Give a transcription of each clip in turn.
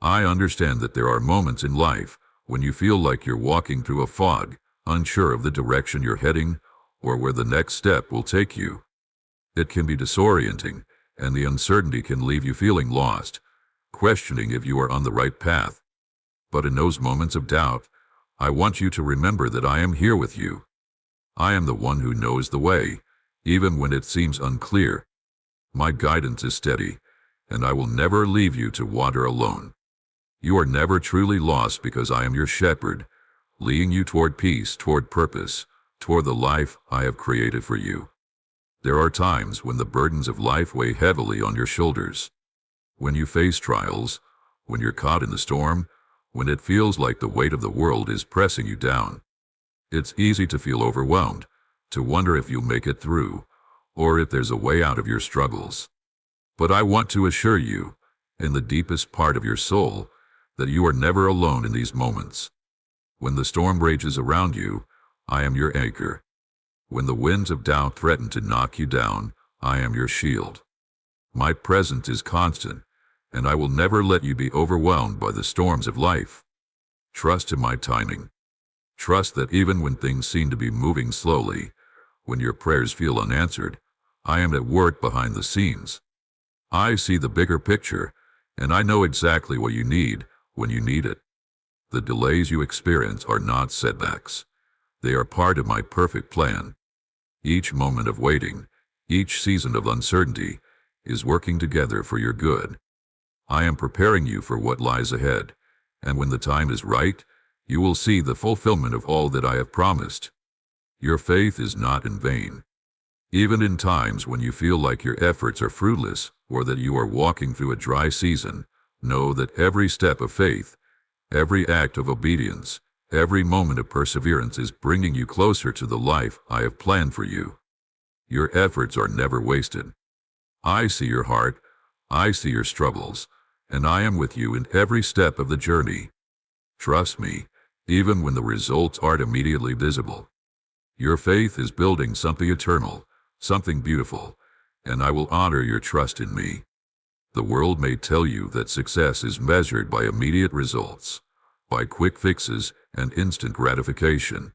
I understand that there are moments in life when you feel like you're walking through a fog, unsure of the direction you're heading or where the next step will take you. It can be disorienting, and the uncertainty can leave you feeling lost, questioning if you are on the right path. But in those moments of doubt, I want you to remember that I am here with you. I am the one who knows the way, even when it seems unclear. My guidance is steady, and I will never leave you to wander alone. You are never truly lost because I am your shepherd, leading you toward peace, toward purpose, toward the life I have created for you. There are times when the burdens of life weigh heavily on your shoulders. When you face trials, when you're caught in the storm, when it feels like the weight of the world is pressing you down. It's easy to feel overwhelmed, to wonder if you'll make it through, or if there's a way out of your struggles. But I want to assure you, in the deepest part of your soul, that you are never alone in these moments. When the storm rages around you, I am your anchor. When the winds of doubt threaten to knock you down, I am your shield. My presence is constant, and I will never let you be overwhelmed by the storms of life. Trust in my timing. Trust that even when things seem to be moving slowly, when your prayers feel unanswered, I am at work behind the scenes. I see the bigger picture, and I know exactly what you need when you need it. The delays you experience are not setbacks. They are part of my perfect plan. Each moment of waiting, each season of uncertainty, is working together for your good. I am preparing you for what lies ahead, and when the time is right, you will see the fulfillment of all that I have promised. Your faith is not in vain. Even in times when you feel like your efforts are fruitless or that you are walking through a dry season, know that every step of faith, every act of obedience, every moment of perseverance is bringing you closer to the life I have planned for you. Your efforts are never wasted. I see your heart, I see your struggles, and I am with you in every step of the journey. Trust me, even when the results aren't immediately visible. Your faith is building something eternal, something beautiful, and I will honor your trust in me. The world may tell you that success is measured by immediate results, by quick fixes and instant gratification.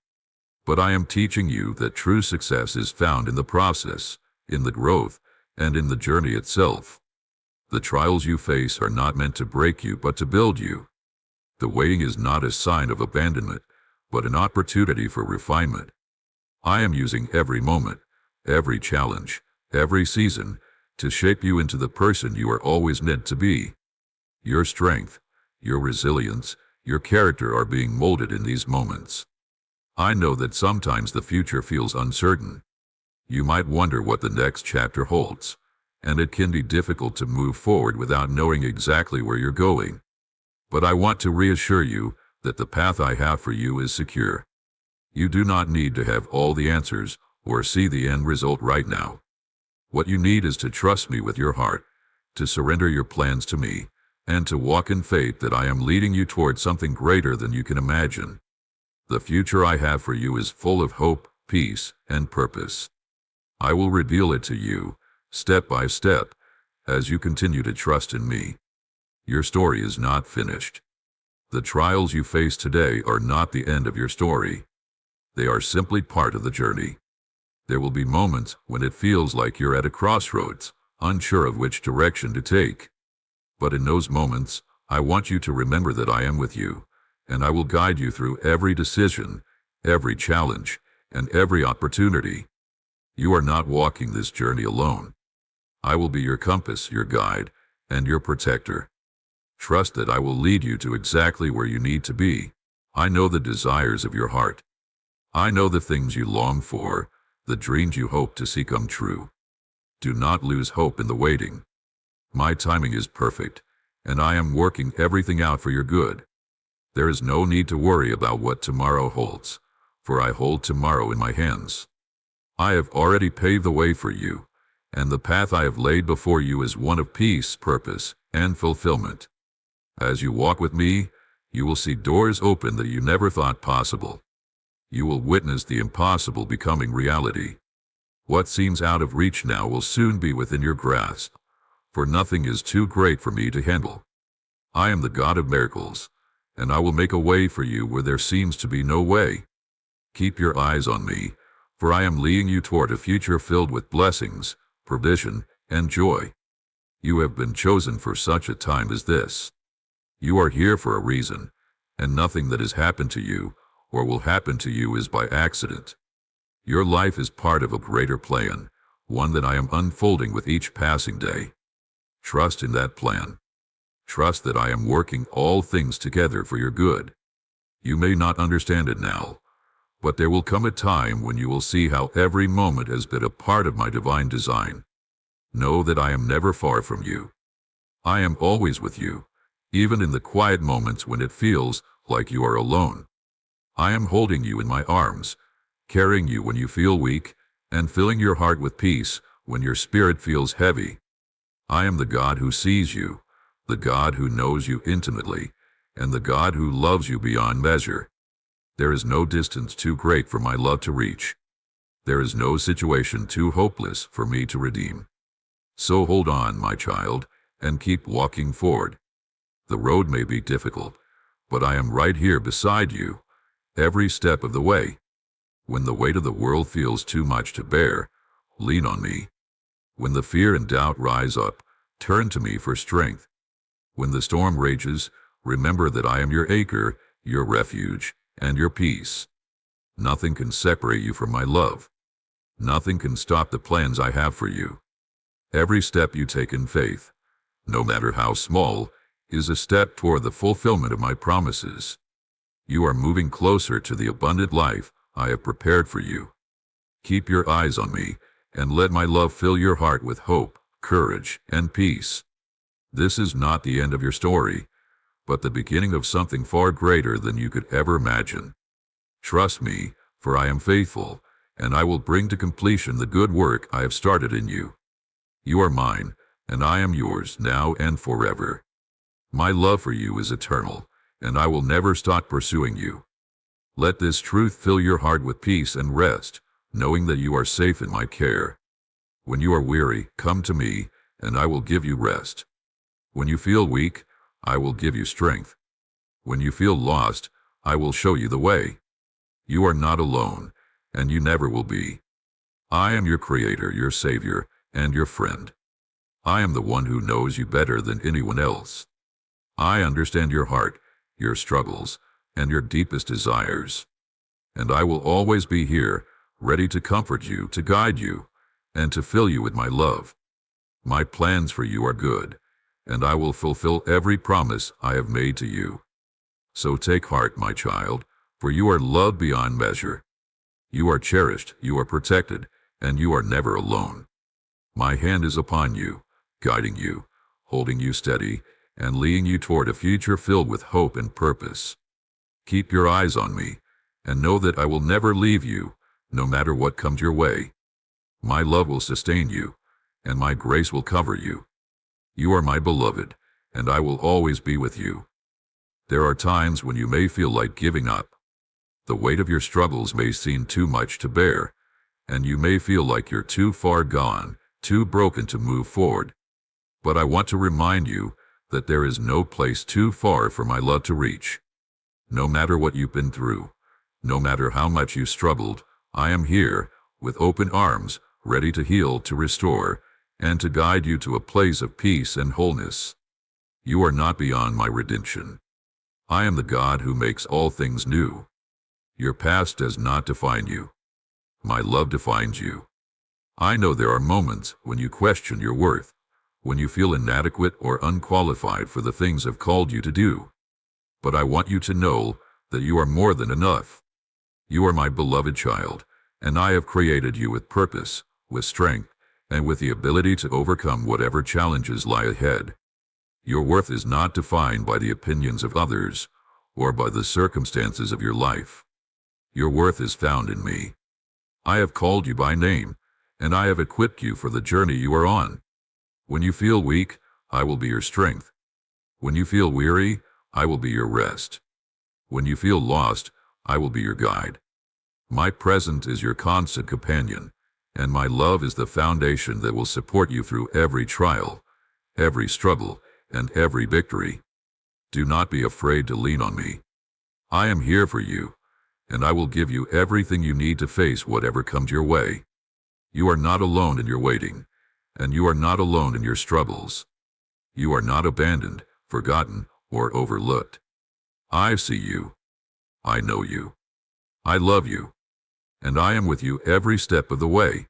But I am teaching you that true success is found in the process, in the growth, and in the journey itself. The trials you face are not meant to break you, but to build you. The waiting is not a sign of abandonment, but an opportunity for refinement. I am using every moment, every challenge, every season, to shape you into the person you are always meant to be. Your strength, your resilience, your character are being molded in these moments. I know that sometimes the future feels uncertain. You might wonder what the next chapter holds, and it can be difficult to move forward without knowing exactly where you're going. But I want to reassure you that the path I have for you is secure. You do not need to have all the answers or see the end result right now. What you need is to trust me with your heart, to surrender your plans to me, and to walk in faith that I am leading you toward something greater than you can imagine. The future I have for you is full of hope, peace, and purpose. I will reveal it to you, step by step, as you continue to trust in me. Your story is not finished. The trials you face today are not the end of your story. They are simply part of the journey. There will be moments when it feels like you're at a crossroads, unsure of which direction to take. But in those moments, I want you to remember that I am with you, and I will guide you through every decision, every challenge, and every opportunity. You are not walking this journey alone. I will be your compass, your guide, and your protector. Trust that I will lead you to exactly where you need to be. I know the desires of your heart. I know the things you long for, the dreams you hope to see come true. Do not lose hope in the waiting. My timing is perfect, and I am working everything out for your good. There is no need to worry about what tomorrow holds, for I hold tomorrow in my hands. I have already paved the way for you, and the path I have laid before you is one of peace, purpose, and fulfillment. As you walk with me, you will see doors open that you never thought possible. You will witness the impossible becoming reality. What seems out of reach now will soon be within your grasp, for nothing is too great for me to handle. I am the God of miracles, and I will make a way for you where there seems to be no way. Keep your eyes on me, for I am leading you toward a future filled with blessings, provision, and joy. You have been chosen for such a time as this. You are here for a reason, and nothing that has happened to you or will happen to you is by accident. Your life is part of a greater plan, one that I am unfolding with each passing day. Trust in that plan. Trust that I am working all things together for your good. You may not understand it now, but there will come a time when you will see how every moment has been a part of my divine design. Know that I am never far from you. I am always with you, even in the quiet moments when it feels like you are alone. I am holding you in my arms, carrying you when you feel weak, and filling your heart with peace when your spirit feels heavy. I am the God who sees you, the God who knows you intimately, and the God who loves you beyond measure. There is no distance too great for my love to reach. There is no situation too hopeless for me to redeem. So hold on, my child, and keep walking forward. The road may be difficult, but I am right here beside you, every step of the way. When the weight of the world feels too much to bear, lean on me. When the fear and doubt rise up, turn to me for strength. When the storm rages, remember that I am your anchor, your refuge, and your peace. Nothing can separate you from my love. Nothing can stop the plans I have for you. Every step you take in faith, no matter how small, is a step toward the fulfillment of my promises. You are moving closer to the abundant life I have prepared for you. Keep your eyes on me, and let my love fill your heart with hope, courage, and peace. This is not the end of your story, but the beginning of something far greater than you could ever imagine. Trust me, for I am faithful, and I will bring to completion the good work I have started in you. You are mine, and I am yours now and forever. My love for you is eternal, and I will never stop pursuing you. Let this truth fill your heart with peace and rest, knowing that you are safe in my care. When you are weary, come to me, and I will give you rest. When you feel weak, I will give you strength. When you feel lost, I will show you the way. You are not alone, and you never will be. I am your Creator, your Savior, and your friend. I am the one who knows you better than anyone else. I understand your heart, your struggles, and your deepest desires. And I will always be here, ready to comfort you, to guide you, and to fill you with my love. My plans for you are good, and I will fulfill every promise I have made to you. So take heart, my child, for you are loved beyond measure. You are cherished, you are protected, and you are never alone. My hand is upon you, guiding you, holding you steady, and leading you toward a future filled with hope and purpose. Keep your eyes on me, and know that I will never leave you, no matter what comes your way. My love will sustain you, and my grace will cover you. You are my beloved, and I will always be with you. There are times when you may feel like giving up. The weight of your struggles may seem too much to bear, and you may feel like you're too far gone, too broken to move forward. But I want to remind you that there is no place too far for my love to reach. No matter what you've been through, no matter how much you struggled, I am here, with open arms, ready to heal, to restore, and to guide you to a place of peace and wholeness. You are not beyond my redemption. I am the God who makes all things new. Your past does not define you. My love defines you. I know there are moments when you question your worth, when you feel inadequate or unqualified for the things I've called you to do. But I want you to know that you are more than enough. You are my beloved child, and I have created you with purpose, with strength, and with the ability to overcome whatever challenges lie ahead. Your worth is not defined by the opinions of others or by the circumstances of your life. Your worth is found in me. I have called you by name, and I have equipped you for the journey you are on. When you feel weak, I will be your strength. When you feel weary, I will be your rest. When you feel lost, I will be your guide. My presence is your constant companion, and my love is the foundation that will support you through every trial, every struggle, and every victory. Do not be afraid to lean on me. I am here for you, and I will give you everything you need to face whatever comes your way. You are not alone in your waiting, and you are not alone in your struggles. You are not abandoned, forgotten, or overlooked. I see you. I know you. I love you, and I am with you every step of the way.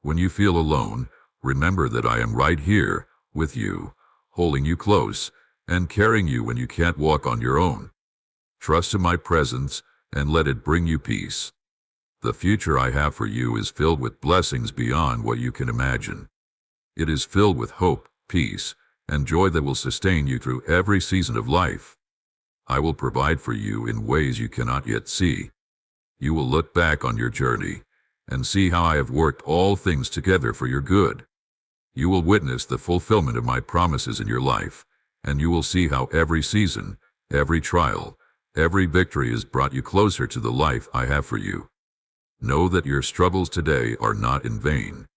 When you feel alone, remember that I am right here with you, holding you close and carrying you when you can't walk on your own. Trust in my presence and let it bring you peace. The future I have for you is filled with blessings beyond what you can imagine. It is filled with hope, peace, and joy that will sustain you through every season of life. I will provide for you in ways you cannot yet see. You will look back on your journey and see how I have worked all things together for your good. You will witness the fulfillment of my promises in your life, and you will see how every season, every trial, every victory has brought you closer to the life I have for you. Know that your struggles today are not in vain.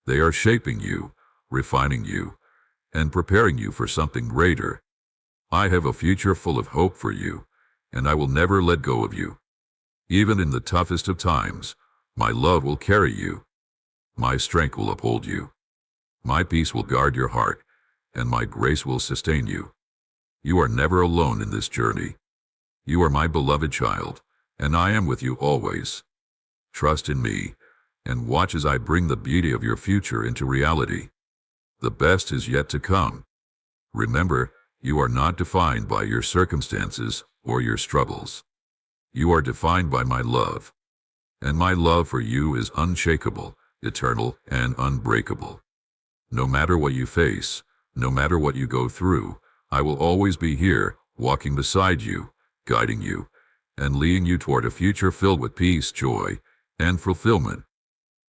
They are shaping you, refining you, and preparing you for something greater. I have a future full of hope for you, and I will never let go of you. Even in the toughest of times, my love will carry you. My strength will uphold you. My peace will guard your heart, and my grace will sustain you. You are never alone in this journey. You are my beloved child, and I am with you always. Trust in me, and watch as I bring the beauty of your future into reality. The best is yet to come. Remember, you are not defined by your circumstances or your struggles. You are defined by my love, and my love for you is unshakable, eternal, and unbreakable. No matter what you face, no matter what you go through, I will always be here, walking beside you, guiding you, and leading you toward a future filled with peace, joy, and fulfillment.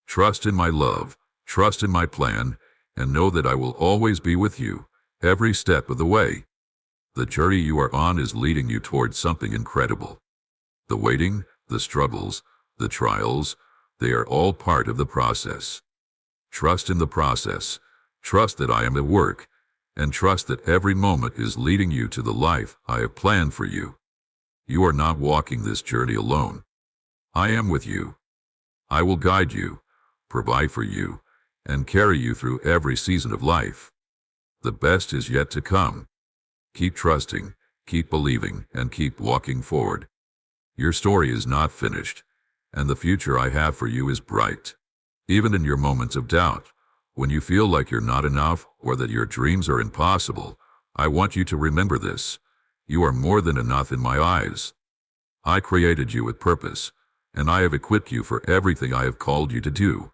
Trust in my love, trust in my plan, and know that I will always be with you, every step of the way. The journey you are on is leading you toward something incredible. The waiting, the struggles, the trials, they are all part of the process. Trust in the process. Trust that I am at work, and trust that every moment is leading you to the life I have planned for you. You are not walking this journey alone. I am with you. I will guide you, provide for you, and carry you through every season of life. The best is yet to come. Keep trusting, keep believing, and keep walking forward. Your story is not finished, and the future I have for you is bright. Even in your moments of doubt, when you feel like you're not enough or that your dreams are impossible, I want you to remember this. You are more than enough in my eyes. I created you with purpose, and I have equipped you for everything I have called you to do.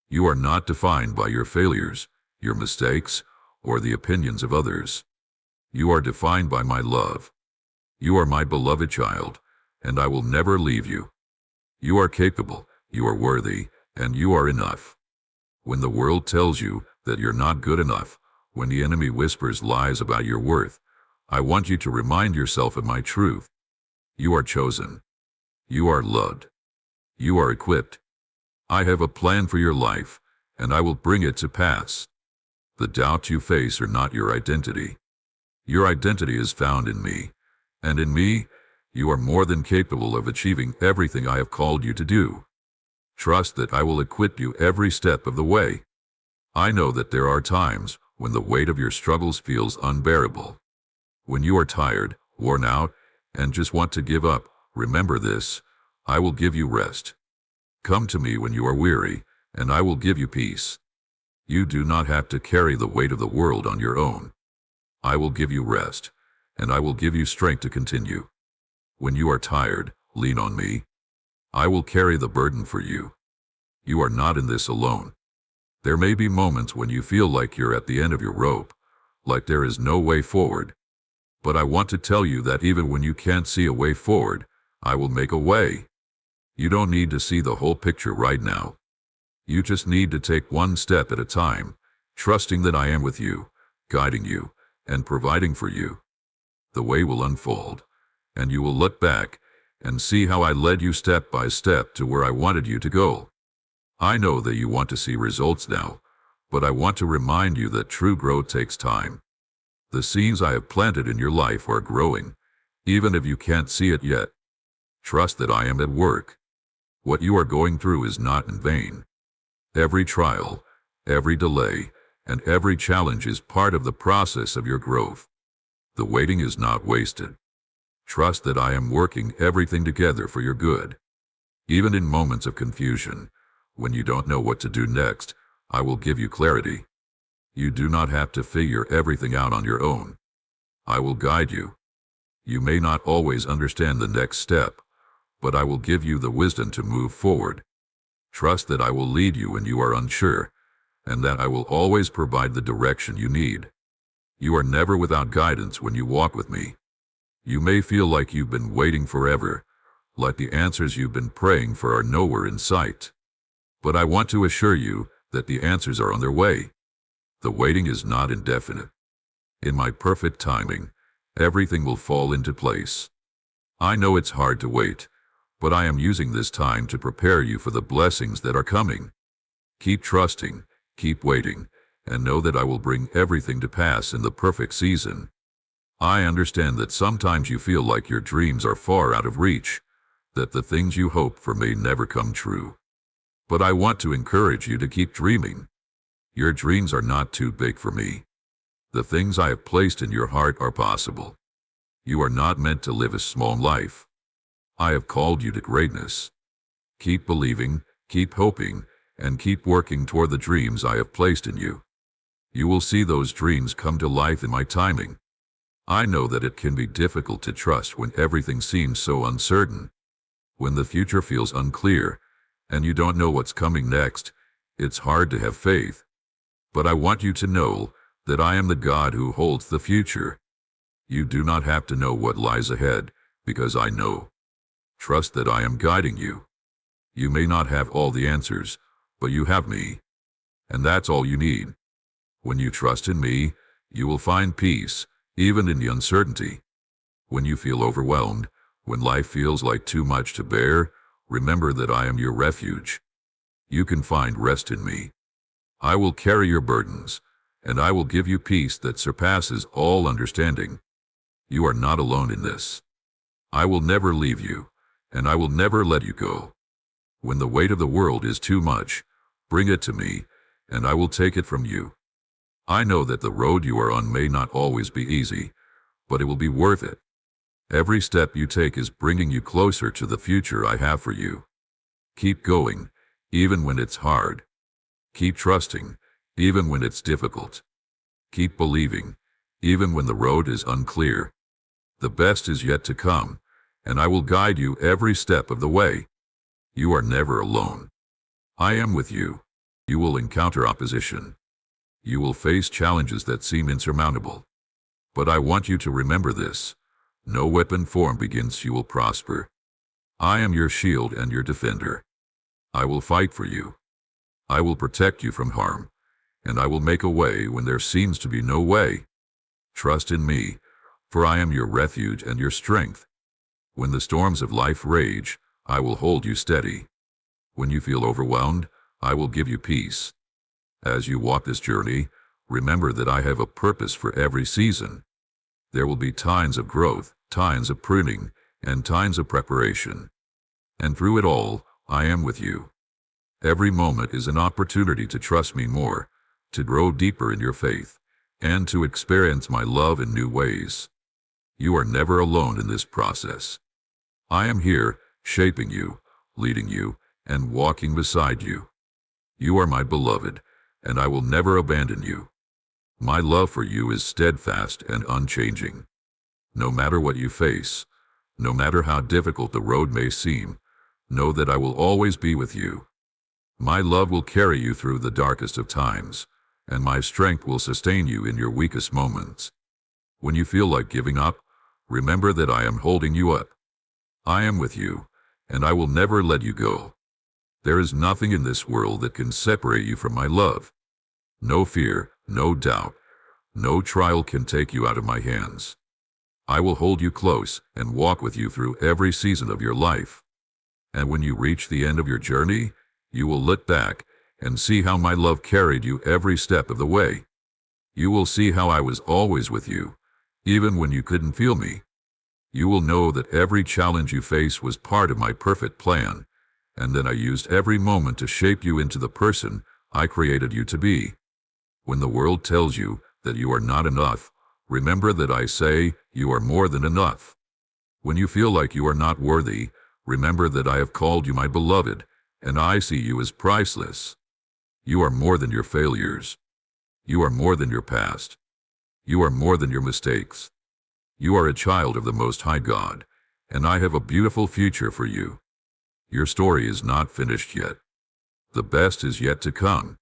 You are not defined by your failures, your mistakes, or the opinions of others. You are defined by my love. You are my beloved child, and I will never leave you. You are capable, you are worthy, and you are enough. When the world tells you that you're not good enough, when the enemy whispers lies about your worth, I want you to remind yourself of my truth. You are chosen. You are loved. You are equipped. I have a plan for your life, and I will bring it to pass. The doubts you face are not your identity. Your identity is found in me, and in me, you are more than capable of achieving everything I have called you to do. Trust that I will equip you every step of the way. I know that there are times when the weight of your struggles feels unbearable. When you are tired, worn out, and just want to give up, remember this: I will give you rest. Come to me when you are weary, and I will give you peace. You do not have to carry the weight of the world on your own. I will give you rest, and I will give you strength to continue. When you are tired, lean on me. I will carry the burden for you. You are not in this alone. There may be moments when you feel like you're at the end of your rope, like there is no way forward. But I want to tell you that even when you can't see a way forward, I will make a way. You don't need to see the whole picture right now. You just need to take one step at a time, trusting that I am with you, guiding you, and providing for you. The way will unfold, and you will look back and see how I led you step by step to where I wanted you to go. I know that you want to see results now, but I want to remind you that true growth takes time. The seeds I have planted in your life are growing, even if you can't see it yet. Trust that I am at work. What you are going through is not in vain. Every trial, every delay, and every challenge is part of the process of your growth. The waiting is not wasted. Trust that I am working everything together for your good. Even in moments of confusion, when you don't know what to do next, I will give you clarity. You do not have to figure everything out on your own. I will guide you. You may not always understand the next step, but I will give you the wisdom to move forward. Trust that I will lead you when you are unsure, and that I will always provide the direction you need. You are never without guidance when you walk with me. You may feel like you've been waiting forever, like the answers you've been praying for are nowhere in sight. But I want to assure you that the answers are on their way. The waiting is not indefinite. In my perfect timing, everything will fall into place. I know it's hard to wait, but I am using this time to prepare you for the blessings that are coming. Keep trusting, keep waiting, and know that I will bring everything to pass in the perfect season. I understand that sometimes you feel like your dreams are far out of reach, that the things you hope for may never come true. But I want to encourage you to keep dreaming. Your dreams are not too big for me. The things I have placed in your heart are possible. You are not meant to live a small life. I have called you to greatness. Keep believing, keep hoping, and keep working toward the dreams I have placed in you. You will see those dreams come to life in my timing. I know that it can be difficult to trust when everything seems so uncertain. When the future feels unclear, and you don't know what's coming next, it's hard to have faith. But I want you to know that I am the God who holds the future. You do not have to know what lies ahead, because I know. Trust that I am guiding you. You may not have all the answers, but you have me. And that's all you need. When you trust in me, you will find peace, even in the uncertainty. When you feel overwhelmed, when life feels like too much to bear, remember that I am your refuge. You can find rest in me. I will carry your burdens, and I will give you peace that surpasses all understanding. You are not alone in this. I will never leave you, and I will never let you go. When the weight of the world is too much, bring it to me, and I will take it from you. I know that the road you are on may not always be easy, but it will be worth it. Every step you take is bringing you closer to the future I have for you. Keep going, even when it's hard. Keep trusting, even when it's difficult. Keep believing, even when the road is unclear. The best is yet to come, and I will guide you every step of the way. You are never alone. I am with you. You will encounter opposition. You will face challenges that seem insurmountable. But I want you to remember this. No weapon formed against you will prosper. I am your shield and your defender. I will fight for you. I will protect you from harm, and I will make a way when there seems to be no way. Trust in me, for I am your refuge and your strength. When the storms of life rage, I will hold you steady. When you feel overwhelmed, I will give you peace. As you walk this journey, remember that I have a purpose for every season. There will be times of growth, times of pruning, and times of preparation. And through it all, I am with you. Every moment is an opportunity to trust me more, to grow deeper in your faith, and to experience my love in new ways. You are never alone in this process. I am here, shaping you, leading you, and walking beside you. You are my beloved, and I will never abandon you. My love for you is steadfast and unchanging. No matter what you face, no matter how difficult the road may seem, know that I will always be with you. My love will carry you through the darkest of times, and my strength will sustain you in your weakest moments. When you feel like giving up, remember that I am holding you up. I am with you, and I will never let you go. There is nothing in this world that can separate you from my love. No fear, no doubt, no trial can take you out of my hands. I will hold you close and walk with you through every season of your life. And when you reach the end of your journey, you will look back and see how my love carried you every step of the way. You will see how I was always with you, even when you couldn't feel me. You will know that every challenge you face was part of my perfect plan, and that I used every moment to shape you into the person I created you to be. When the world tells you that you are not enough, remember that I say you are more than enough. When you feel like you are not worthy, remember that I have called you my beloved, and I see you as priceless. You are more than your failures. You are more than your past. You are more than your mistakes. You are a child of the Most High God, and I have a beautiful future for you. Your story is not finished yet. The best is yet to come.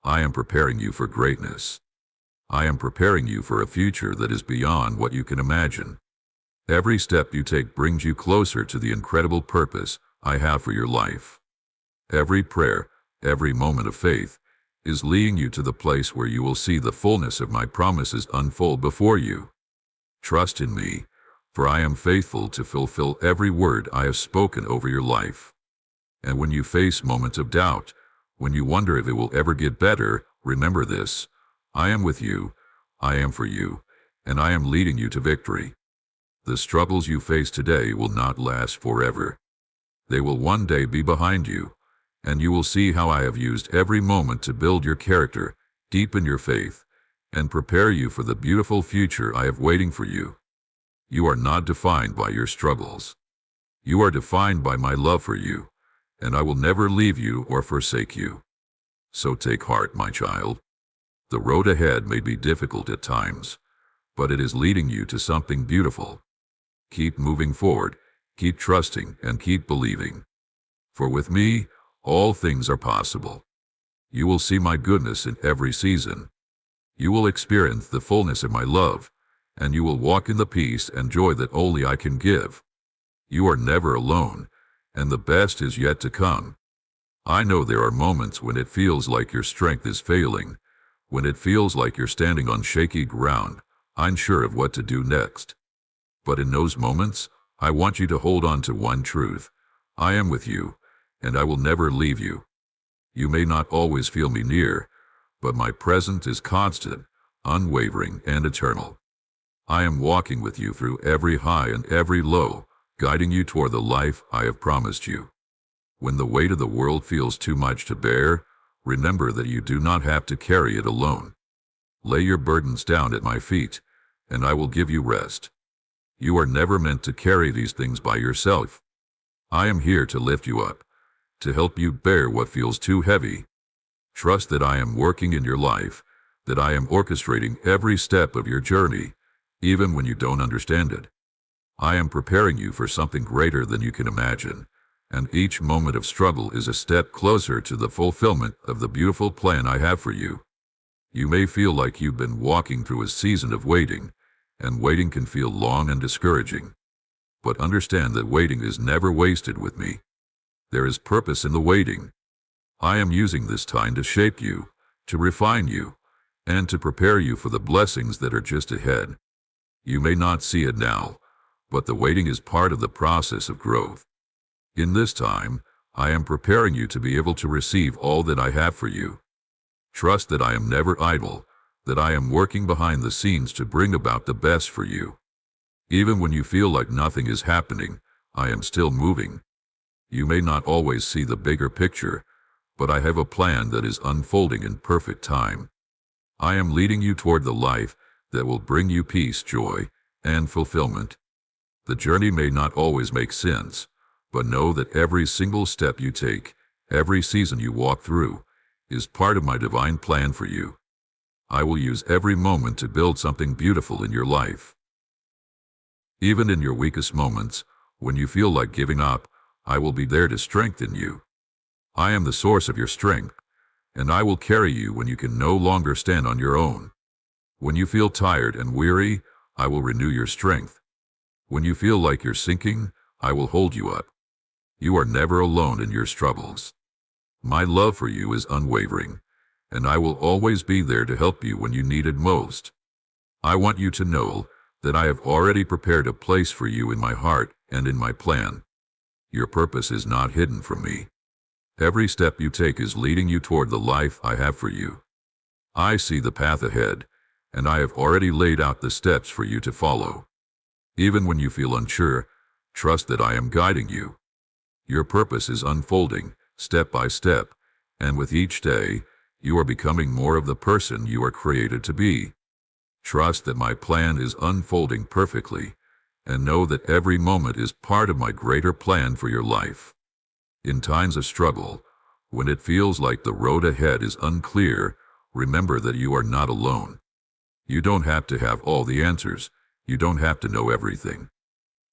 I am preparing you for greatness. I am preparing you for a future that is beyond what you can imagine. Every step you take brings you closer to the incredible purpose I have for your life. Every prayer, every moment of faith, is leading you to the place where you will see the fullness of my promises unfold before you. Trust in me, for I am faithful to fulfill every word I have spoken over your life. And when you face moments of doubt, when you wonder if it will ever get better, remember this: I am with you, I am for you, and I am leading you to victory. The struggles you face today will not last forever. They will one day be behind you, and you will see how I have used every moment to build your character, deepen your faith, and prepare you for the beautiful future I have waiting for you. You are not defined by your struggles. You are defined by my love for you, and I will never leave you or forsake you. So take heart, my child. The road ahead may be difficult at times, but it is leading you to something beautiful. Keep moving forward, keep trusting, and keep believing. For with me, all things are possible. You will see my goodness in every season. You will experience the fullness of my love, and you will walk in the peace and joy that only I can give. You are never alone, and the best is yet to come. I know there are moments when it feels like your strength is failing, when it feels like you're standing on shaky ground, unsure of what to do next. But in those moments, I want you to hold on to one truth: I am with you, and I will never leave you. You may not always feel me near, but my presence is constant, unwavering, and eternal. I am walking with you through every high and every low, guiding you toward the life I have promised you. When the weight of the world feels too much to bear, remember that you do not have to carry it alone. Lay your burdens down at my feet, and I will give you rest. You are never meant to carry these things by yourself. I am here to lift you up, to help you bear what feels too heavy. Trust that I am working in your life, that I am orchestrating every step of your journey, even when you don't understand it. I am preparing you for something greater than you can imagine, and each moment of struggle is a step closer to the fulfillment of the beautiful plan I have for you. You may feel like you've been walking through a season of waiting, and waiting can feel long and discouraging. But understand that waiting is never wasted with me. There is purpose in the waiting. I am using this time to shape you, to refine you, and to prepare you for the blessings that are just ahead. You may not see it now, but the waiting is part of the process of growth. In this time, I am preparing you to be able to receive all that I have for you. Trust that I am never idle, that I am working behind the scenes to bring about the best for you. Even when you feel like nothing is happening, I am still moving. You may not always see the bigger picture, but I have a plan that is unfolding in perfect time. I am leading you toward the life that will bring you peace, joy, and fulfillment. The journey may not always make sense, but know that every single step you take, every season you walk through, is part of my divine plan for you. I will use every moment to build something beautiful in your life. Even in your weakest moments, when you feel like giving up, I will be there to strengthen you. I am the source of your strength, and I will carry you when you can no longer stand on your own. When you feel tired and weary, I will renew your strength. When you feel like you're sinking, I will hold you up. You are never alone in your struggles. My love for you is unwavering, and I will always be there to help you when you need it most. I want you to know that I have already prepared a place for you in my heart and in my plan. Your purpose is not hidden from me. Every step you take is leading you toward the life I have for you. I see the path ahead, and I have already laid out the steps for you to follow. Even when you feel unsure, trust that I am guiding you. Your purpose is unfolding, step by step, and with each day, you are becoming more of the person you are created to be. Trust that my plan is unfolding perfectly, and know that every moment is part of my greater plan for your life. In times of struggle, when it feels like the road ahead is unclear, remember that you are not alone. You don't have to have all the answers. You don't have to know everything.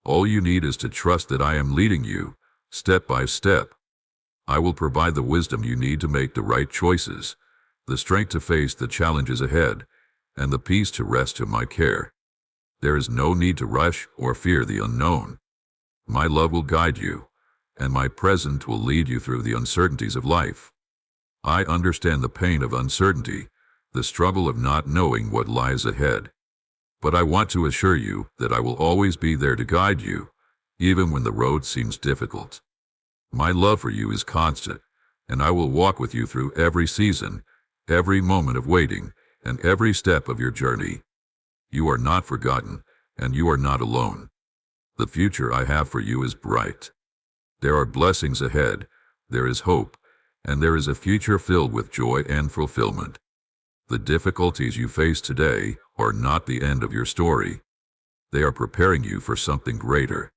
All you need is to trust that I am leading you, step by step. I will provide the wisdom you need to make the right choices, the strength to face the challenges ahead, and the peace to rest in my care. There is no need to rush or fear the unknown. My love will guide you, and my presence will lead you through the uncertainties of life. I understand the pain of uncertainty, the struggle of not knowing what lies ahead. But I want to assure you that I will always be there to guide you, even when the road seems difficult. My love for you is constant, and I will walk with you through every season, every moment of waiting, and every step of your journey. You are not forgotten, and you are not alone. The future I have for you is bright. There are blessings ahead, there is hope, and there is a future filled with joy and fulfillment. The difficulties you face today are not the end of your story. They are preparing you for something greater.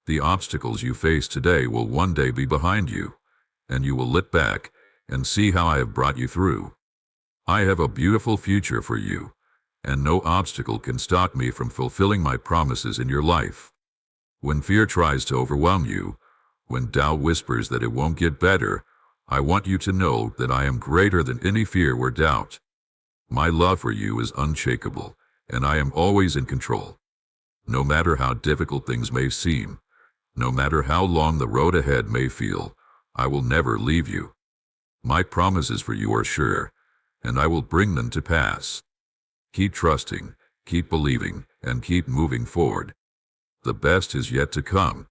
The obstacles you face today will one day be behind you, and you will look back and see how I have brought you through. I have a beautiful future for you, and no obstacle can stop me from fulfilling my promises in your life. When fear tries to overwhelm you, when doubt whispers that it won't get better, I want you to know that I am greater than any fear or doubt. My love for you is unshakable, and I am always in control. No matter how difficult things may seem, no matter how long the road ahead may feel, I will never leave you. My promises for you are sure, and I will bring them to pass. Keep trusting, keep believing, and keep moving forward. The best is yet to come.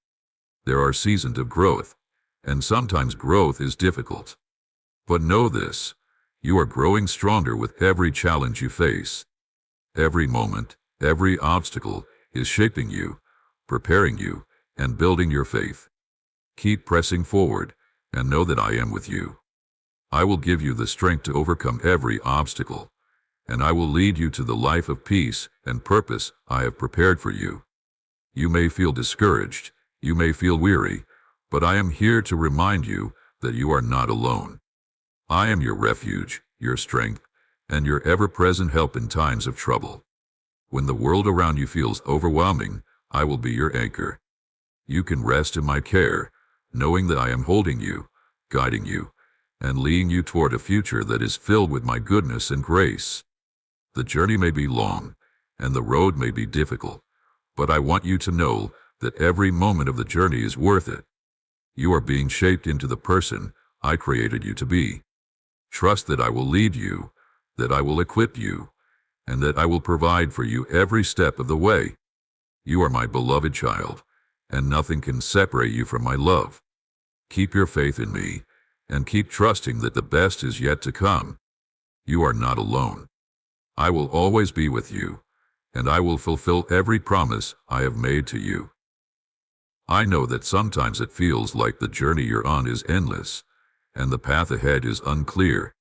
There are seasons of growth, and sometimes growth is difficult. But know this, you are growing stronger with every challenge you face. Every moment, every obstacle is shaping you, preparing you, and building your faith. Keep pressing forward, and know that I am with you. I will give you the strength to overcome every obstacle, and I will lead you to the life of peace and purpose I have prepared for you. You may feel discouraged, you may feel weary, but I am here to remind you that you are not alone. I am your refuge, your strength, and your ever-present help in times of trouble. When the world around you feels overwhelming, I will be your anchor. You can rest in my care, knowing that I am holding you, guiding you, and leading you toward a future that is filled with my goodness and grace. The journey may be long, and the road may be difficult, but I want you to know that every moment of the journey is worth it. You are being shaped into the person I created you to be. Trust that I will lead you, that I will equip you, and that I will provide for you every step of the way. You are my beloved child, and nothing can separate you from my love. Keep your faith in me, and keep trusting that the best is yet to come. You are not alone. I will always be with you, and I will fulfill every promise I have made to you. I know that sometimes it feels like the journey you're on is endless, and the path ahead is unclear.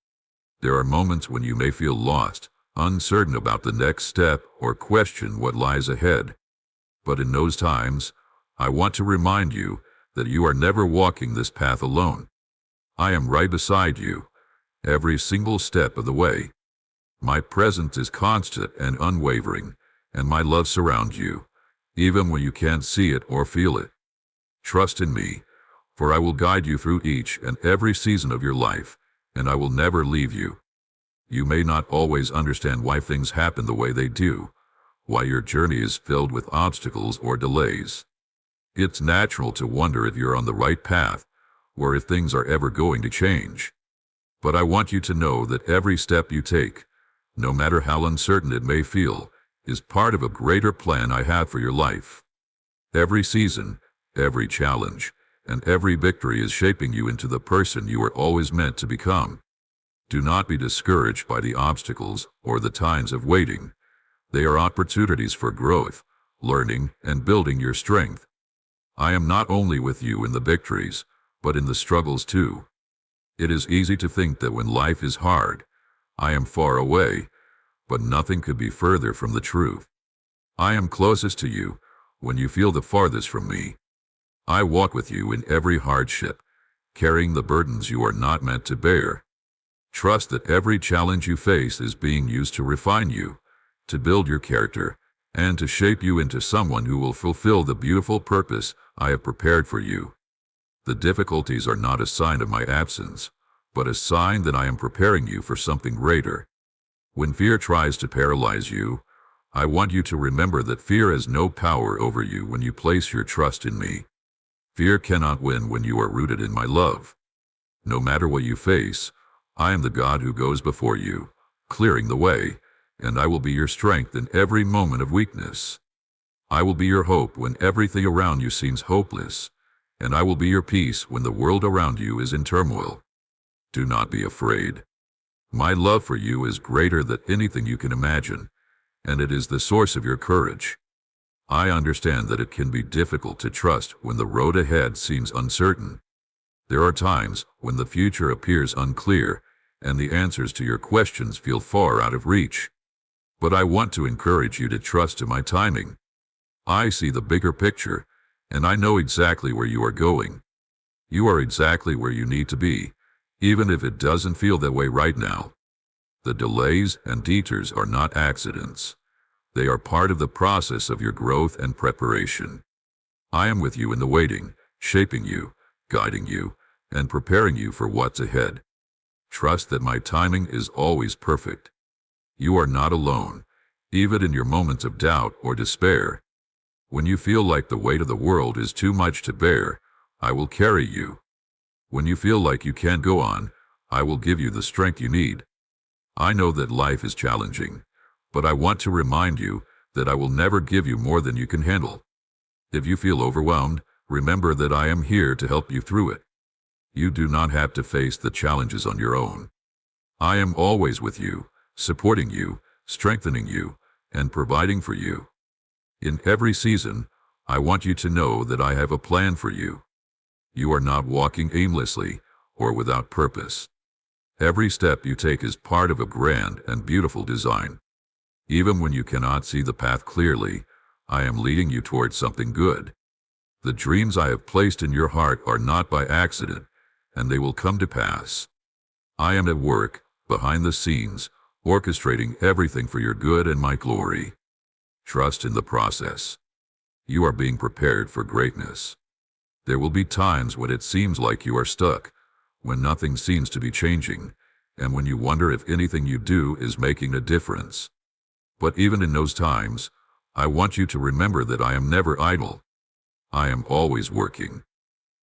There are moments when you may feel lost, uncertain about the next step, or question what lies ahead. But in those times, I want to remind you that you are never walking this path alone. I am right beside you, every single step of the way. My presence is constant and unwavering, and my love surrounds you, even when you can't see it or feel it. Trust in me, for I will guide you through each and every season of your life, and I will never leave you. You may not always understand why things happen the way they do, why your journey is filled with obstacles or delays. It's natural to wonder if you're on the right path, or if things are ever going to change. But I want you to know that every step you take, no matter how uncertain it may feel, is part of a greater plan I have for your life. Every season, every challenge, and every victory is shaping you into the person you were always meant to become. Do not be discouraged by the obstacles or the times of waiting. They are opportunities for growth, learning, and building your strength. I am not only with you in the victories, but in the struggles too. It is easy to think that when life is hard, I am far away, but nothing could be further from the truth. I am closest to you when you feel the farthest from me. I walk with you in every hardship, carrying the burdens you are not meant to bear. Trust that every challenge you face is being used to refine you, to build your character, and to shape you into someone who will fulfill the beautiful purpose I have prepared for you. The difficulties are not a sign of my absence, but a sign that I am preparing you for something greater. When fear tries to paralyze you, I want you to remember that fear has no power over you when you place your trust in me. Fear cannot win when you are rooted in my love. No matter what you face, I am the God who goes before you, clearing the way, and I will be your strength in every moment of weakness. I will be your hope when everything around you seems hopeless, and I will be your peace when the world around you is in turmoil. Do not be afraid. My love for you is greater than anything you can imagine, and it is the source of your courage. I understand that it can be difficult to trust when the road ahead seems uncertain. There are times when the future appears unclear, and the answers to your questions feel far out of reach. But I want to encourage you to trust in my timing. I see the bigger picture, and I know exactly where you are going. You are exactly where you need to be, even if it doesn't feel that way right now. The delays and detours are not accidents. They are part of the process of your growth and preparation. I am with you in the waiting, shaping you, guiding you, and preparing you for what's ahead. Trust that my timing is always perfect. You are not alone, even in your moments of doubt or despair. When you feel like the weight of the world is too much to bear, I will carry you. When you feel like you can't go on, I will give you the strength you need. I know that life is challenging, but I want to remind you that I will never give you more than you can handle. If you feel overwhelmed, remember that I am here to help you through it. You do not have to face the challenges on your own. I am always with you, supporting you, strengthening you, and providing for you. In every season, I want you to know that I have a plan for you. You are not walking aimlessly or without purpose. Every step you take is part of a grand and beautiful design. Even when you cannot see the path clearly, I am leading you towards something good. The dreams I have placed in your heart are not by accident, and they will come to pass. I am at work, behind the scenes, orchestrating everything for your good and my glory. Trust in the process. You are being prepared for greatness. There will be times when it seems like you are stuck, when nothing seems to be changing, and when you wonder if anything you do is making a difference. But even in those times, I want you to remember that I am never idle. I am always working.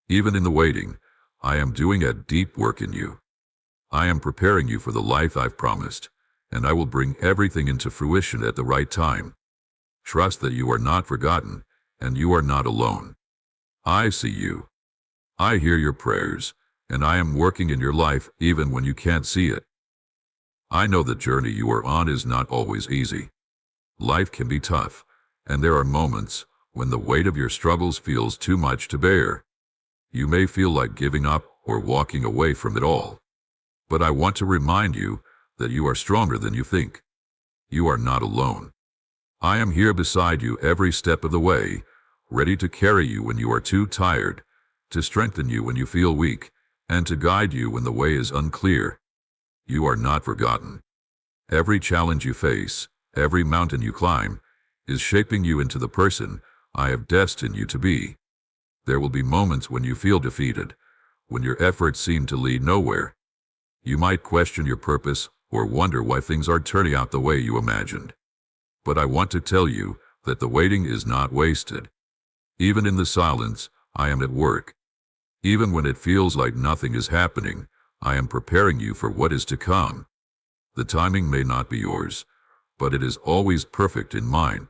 Even in the waiting, I am doing a deep work in you. I am preparing you for the life I've promised, and I will bring everything into fruition at the right time. Trust that you are not forgotten, and you are not alone. I see you. I hear your prayers, and I am working in your life even when you can't see it. I know the journey you are on is not always easy. Life can be tough, and there are moments when the weight of your struggles feels too much to bear. You may feel like giving up or walking away from it all. But I want to remind you that you are stronger than you think. You are not alone. I am here beside you every step of the way, ready to carry you when you are too tired, to strengthen you when you feel weak, and to guide you when the way is unclear. You are not forgotten. Every challenge you face, every mountain you climb, is shaping you into the person I have destined you to be. There will be moments when you feel defeated, when your efforts seem to lead nowhere. You might question your purpose or wonder why things aren't turning out the way you imagined. But I want to tell you that the waiting is not wasted. Even in the silence, I am at work. Even when it feels like nothing is happening, I am preparing you for what is to come. The timing may not be yours, but it is always perfect in mine.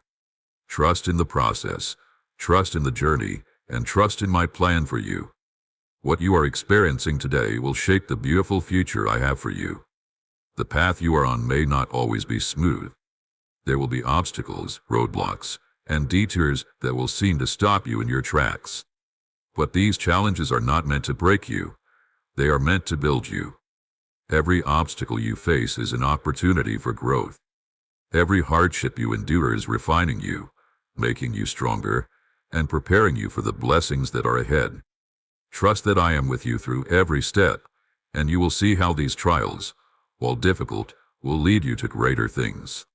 Trust in the process, trust in the journey, and trust in my plan for you. What you are experiencing today will shape the beautiful future I have for you. The path you are on may not always be smooth. There will be obstacles, roadblocks, and detours that will seem to stop you in your tracks. But these challenges are not meant to break you. They are meant to build you. Every obstacle you face is an opportunity for growth. Every hardship you endure is refining you, making you stronger, and preparing you for the blessings that are ahead. Trust that I am with you through every step, and you will see how these trials, while difficult, will lead you to greater things.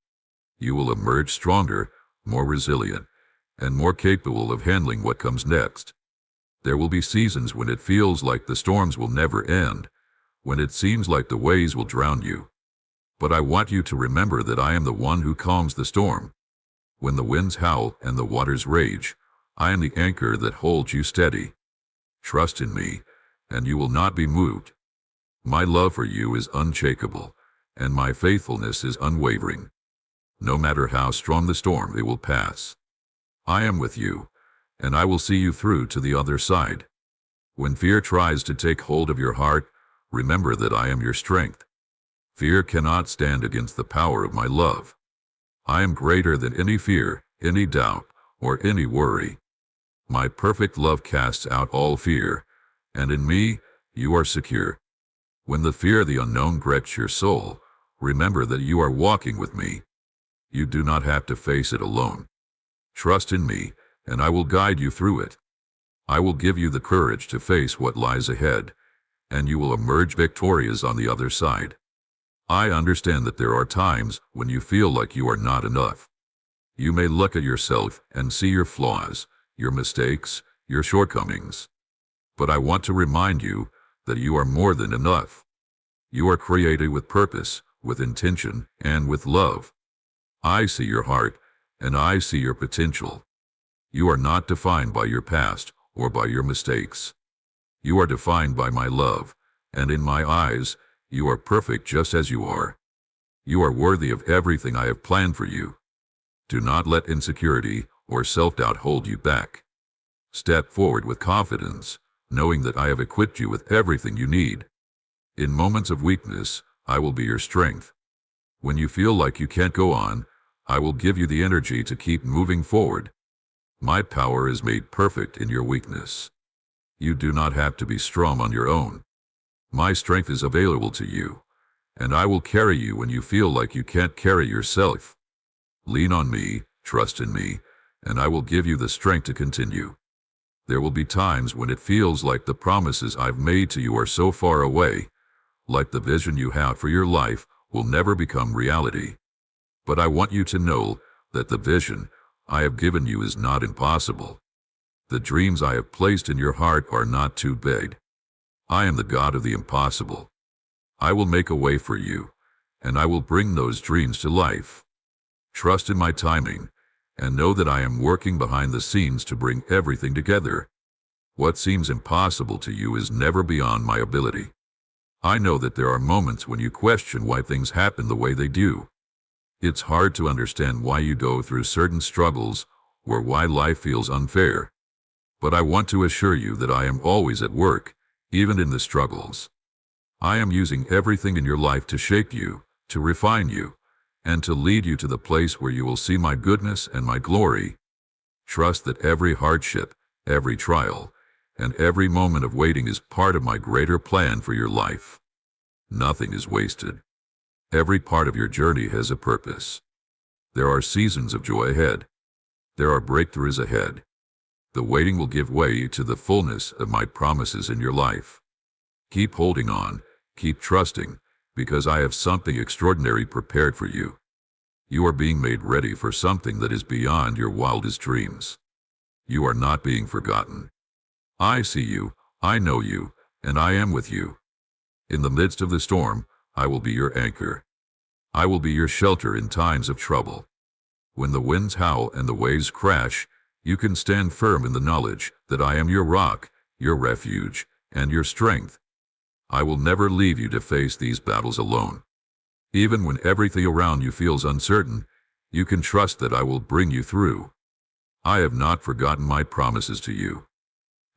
You will emerge stronger, more resilient, and more capable of handling what comes next. There will be seasons when it feels like the storms will never end, when it seems like the waves will drown you. But I want you to remember that I am the one who calms the storm. When the winds howl and the waters rage, I am the anchor that holds you steady. Trust in me, and you will not be moved. My love for you is unshakable, and my faithfulness is unwavering. No matter how strong the storm, it will pass. I am with you, and I will see you through to the other side. When fear tries to take hold of your heart, remember that I am your strength. Fear cannot stand against the power of my love. I am greater than any fear, any doubt, or any worry. My perfect love casts out all fear, and in me, you are secure. When the fear of the unknown grips your soul, remember that you are walking with me. You do not have to face it alone. Trust in me, and I will guide you through it. I will give you the courage to face what lies ahead, and you will emerge victorious on the other side. I understand that there are times when you feel like you are not enough. You may look at yourself and see your flaws, your mistakes, your shortcomings. But I want to remind you that you are more than enough. You are created with purpose, with intention, and with love. I see your heart, and I see your potential. You are not defined by your past or by your mistakes. You are defined by my love, and in my eyes, you are perfect just as you are. You are worthy of everything I have planned for you. Do not let insecurity or self-doubt hold you back. Step forward with confidence, knowing that I have equipped you with everything you need. In moments of weakness, I will be your strength. When you feel like you can't go on, I will give you the energy to keep moving forward. My power is made perfect in your weakness. You do not have to be strong on your own. My strength is available to you, and I will carry you when you feel like you can't carry yourself. Lean on me, trust in me, and I will give you the strength to continue. There will be times when it feels like the promises I've made to you are so far away, like the vision you have for your life will never become reality. But I want you to know that the vision I have given you is not impossible. The dreams I have placed in your heart are not too big. I am the God of the impossible. I will make a way for you, and I will bring those dreams to life. Trust in my timing, and know that I am working behind the scenes to bring everything together. What seems impossible to you is never beyond my ability. I know that there are moments when you question why things happen the way they do. It's hard to understand why you go through certain struggles or why life feels unfair. But I want to assure you that I am always at work, even in the struggles. I am using everything in your life to shape you, to refine you, and to lead you to the place where you will see my goodness and my glory. Trust that every hardship, every trial, and every moment of waiting is part of my greater plan for your life. Nothing is wasted. Every part of your journey has a purpose. There are seasons of joy ahead. There are breakthroughs ahead. The waiting will give way to the fullness of my promises in your life. Keep holding on, keep trusting, because I have something extraordinary prepared for you. You are being made ready for something that is beyond your wildest dreams. You are not being forgotten. I see you, I know you, and I am with you. In the midst of the storm, I will be your anchor. I will be your shelter in times of trouble. When the winds howl and the waves crash, you can stand firm in the knowledge that I am your rock, your refuge, and your strength. I will never leave you to face these battles alone. Even when everything around you feels uncertain, you can trust that I will bring you through. I have not forgotten my promises to you.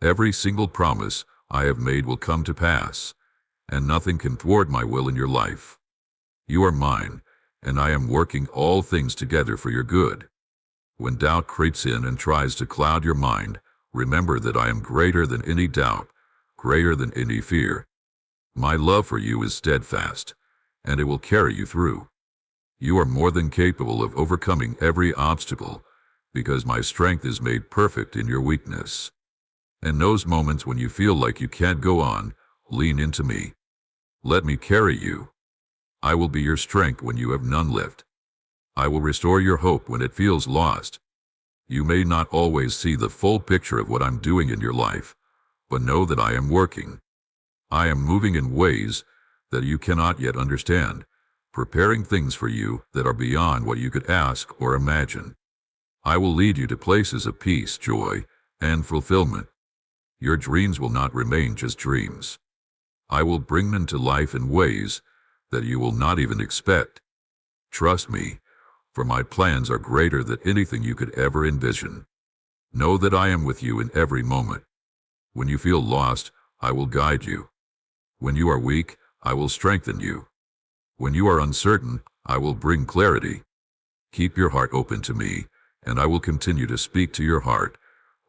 Every single promise I have made will come to pass, and nothing can thwart my will in your life. You are mine, and I am working all things together for your good. When doubt creeps in and tries to cloud your mind, remember that I am greater than any doubt, greater than any fear. My love for you is steadfast, and it will carry you through. You are more than capable of overcoming every obstacle, because my strength is made perfect in your weakness. In those moments when you feel like you can't go on, lean into me. Let me carry you. I will be your strength when you have none left. I will restore your hope when it feels lost. You may not always see the full picture of what I'm doing in your life, but know that I am working. I am moving in ways that you cannot yet understand, preparing things for you that are beyond what you could ask or imagine. I will lead you to places of peace, joy, and fulfillment. Your dreams will not remain just dreams. I will bring them to life in ways that you will not even expect. Trust me, for my plans are greater than anything you could ever envision. Know that I am with you in every moment. When you feel lost, I will guide you. When you are weak, I will strengthen you. When you are uncertain, I will bring clarity. Keep your heart open to me, and I will continue to speak to your heart,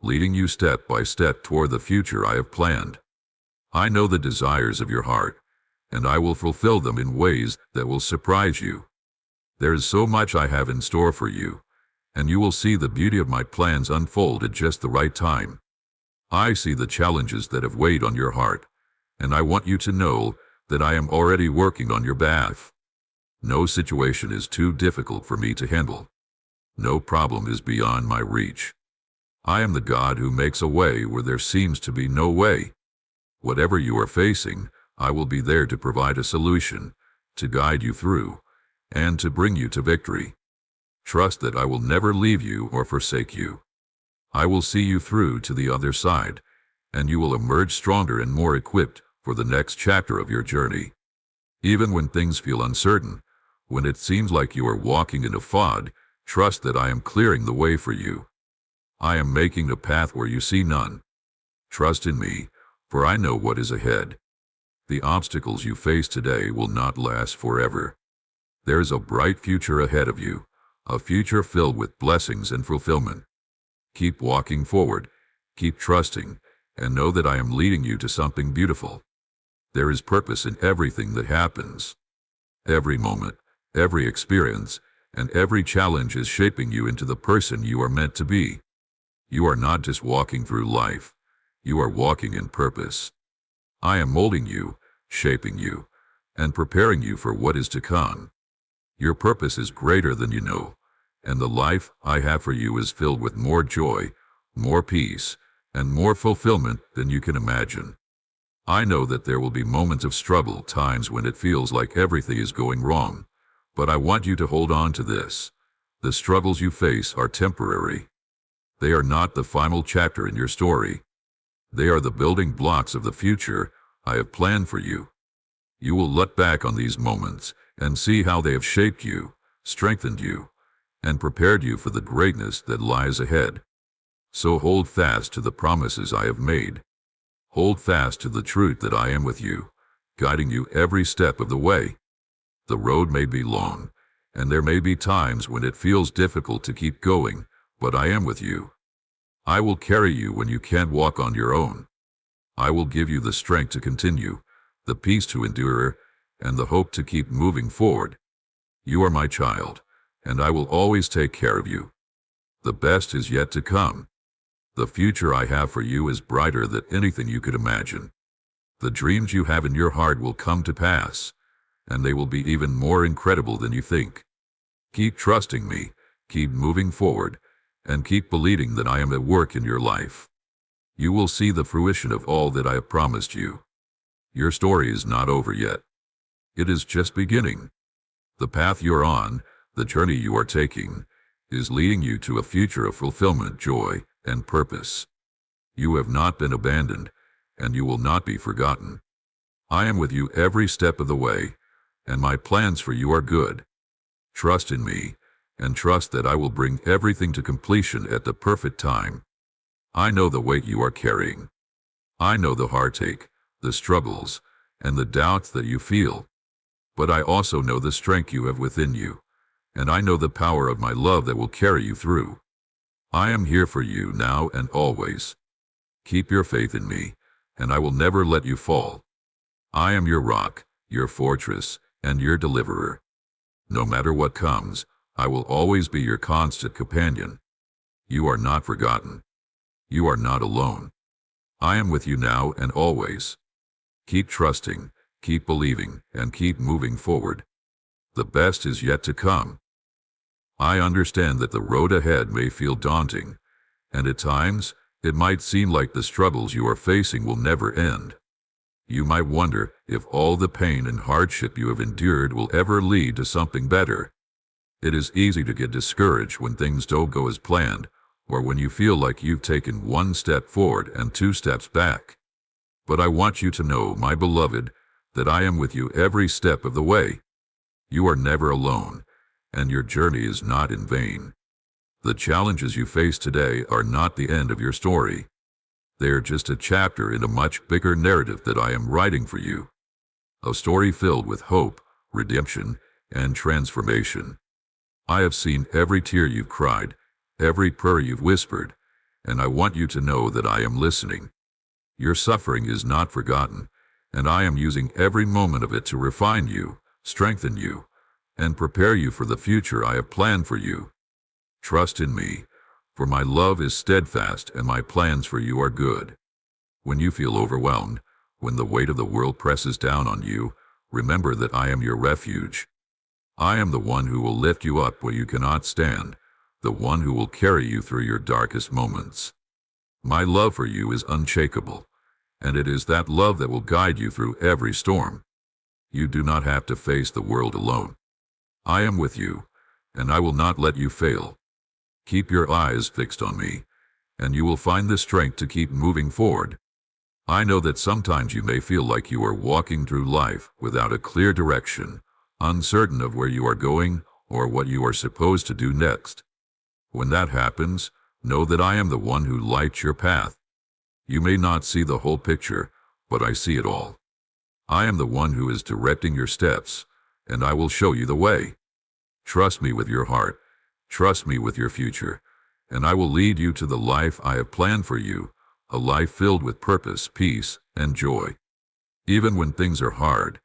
leading you step by step toward the future I have planned. I know the desires of your heart, and I will fulfill them in ways that will surprise you. There is so much I have in store for you, and you will see the beauty of my plans unfold at just the right time. I see the challenges that have weighed on your heart, and I want you to know that I am already working on your behalf. No situation is too difficult for me to handle. No problem is beyond my reach. I am the God who makes a way where there seems to be no way. Whatever you are facing, I will be there to provide a solution, to guide you through, and to bring you to victory. Trust that I will never leave you or forsake you. I will see you through to the other side, and you will emerge stronger and more equipped for the next chapter of your journey. Even when things feel uncertain, when it seems like you are walking in a fog, trust that I am clearing the way for you. I am making a path where you see none. Trust in me, for I know what is ahead. The obstacles you face today will not last forever. There is a bright future ahead of you, a future filled with blessings and fulfillment. Keep walking forward, keep trusting, and know that I am leading you to something beautiful. There is purpose in everything that happens. Every moment, every experience, and every challenge is shaping you into the person you are meant to be. You are not just walking through life, you are walking in purpose. I am molding you, shaping you, and preparing you for what is to come. Your purpose is greater than you know, and the life I have for you is filled with more joy, more peace, and more fulfillment than you can imagine. I know that there will be moments of struggle, times when it feels like everything is going wrong, but I want you to hold on to this. The struggles you face are temporary. They are not the final chapter in your story. They are the building blocks of the future I have planned for you. You will look back on these moments and see how they have shaped you, strengthened you, and prepared you for the greatness that lies ahead. So hold fast to the promises I have made. Hold fast to the truth that I am with you, guiding you every step of the way. The road may be long, and there may be times when it feels difficult to keep going, but I am with you. I will carry you when you can't walk on your own. I will give you the strength to continue, the peace to endure, and the hope to keep moving forward. You are my child, and I will always take care of you. The best is yet to come. The future I have for you is brighter than anything you could imagine. The dreams you have in your heart will come to pass, and they will be even more incredible than you think. Keep trusting me, keep moving forward, and keep believing that I am at work in your life. You will see the fruition of all that I have promised you. Your story is not over yet. It is just beginning. The path you're on, the journey you are taking, is leading you to a future of fulfillment, joy, and purpose. You have not been abandoned, and you will not be forgotten. I am with you every step of the way, and my plans for you are good. Trust in me, and trust that I will bring everything to completion at the perfect time. I know the weight you are carrying. I know the heartache, the struggles, and the doubts that you feel. But I also know the strength you have within you, and I know the power of my love that will carry you through. I am here for you now and always. Keep your faith in me, and I will never let you fall. I am your rock, your fortress, and your deliverer. No matter what comes, I will always be your constant companion. You are not forgotten. You are not alone. I am with you now and always. Keep trusting, keep believing, and keep moving forward. The best is yet to come. I understand that the road ahead may feel daunting, and at times, it might seem like the struggles you are facing will never end. You might wonder if all the pain and hardship you have endured will ever lead to something better. It is easy to get discouraged when things don't go as planned, or when you feel like you've taken one step forward and two steps back. But I want you to know, my beloved, that I am with you every step of the way. You are never alone, and your journey is not in vain. The challenges you face today are not the end of your story. They are just a chapter in a much bigger narrative that I am writing for you. A story filled with hope, redemption, and transformation. I have seen every tear you've cried, every prayer you've whispered, and I want you to know that I am listening. Your suffering is not forgotten, and I am using every moment of it to refine you, strengthen you, and prepare you for the future I have planned for you. Trust in me, for my love is steadfast and my plans for you are good. When you feel overwhelmed, when the weight of the world presses down on you, remember that I am your refuge. I am the one who will lift you up where you cannot stand, the one who will carry you through your darkest moments. My love for you is unshakable, and it is that love that will guide you through every storm. You do not have to face the world alone. I am with you, and I will not let you fail. Keep your eyes fixed on me, and you will find the strength to keep moving forward. I know that sometimes you may feel like you are walking through life without a clear direction, uncertain of where you are going or what you are supposed to do next. When that happens, know that I am the one who lights your path. You may not see the whole picture, but I see it all. I am the one who is directing your steps, and I will show you the way. Trust me with your heart. Trust me with your future, and I will lead you to the life I have planned for you, a life filled with purpose, peace, and joy. Even when things are hard,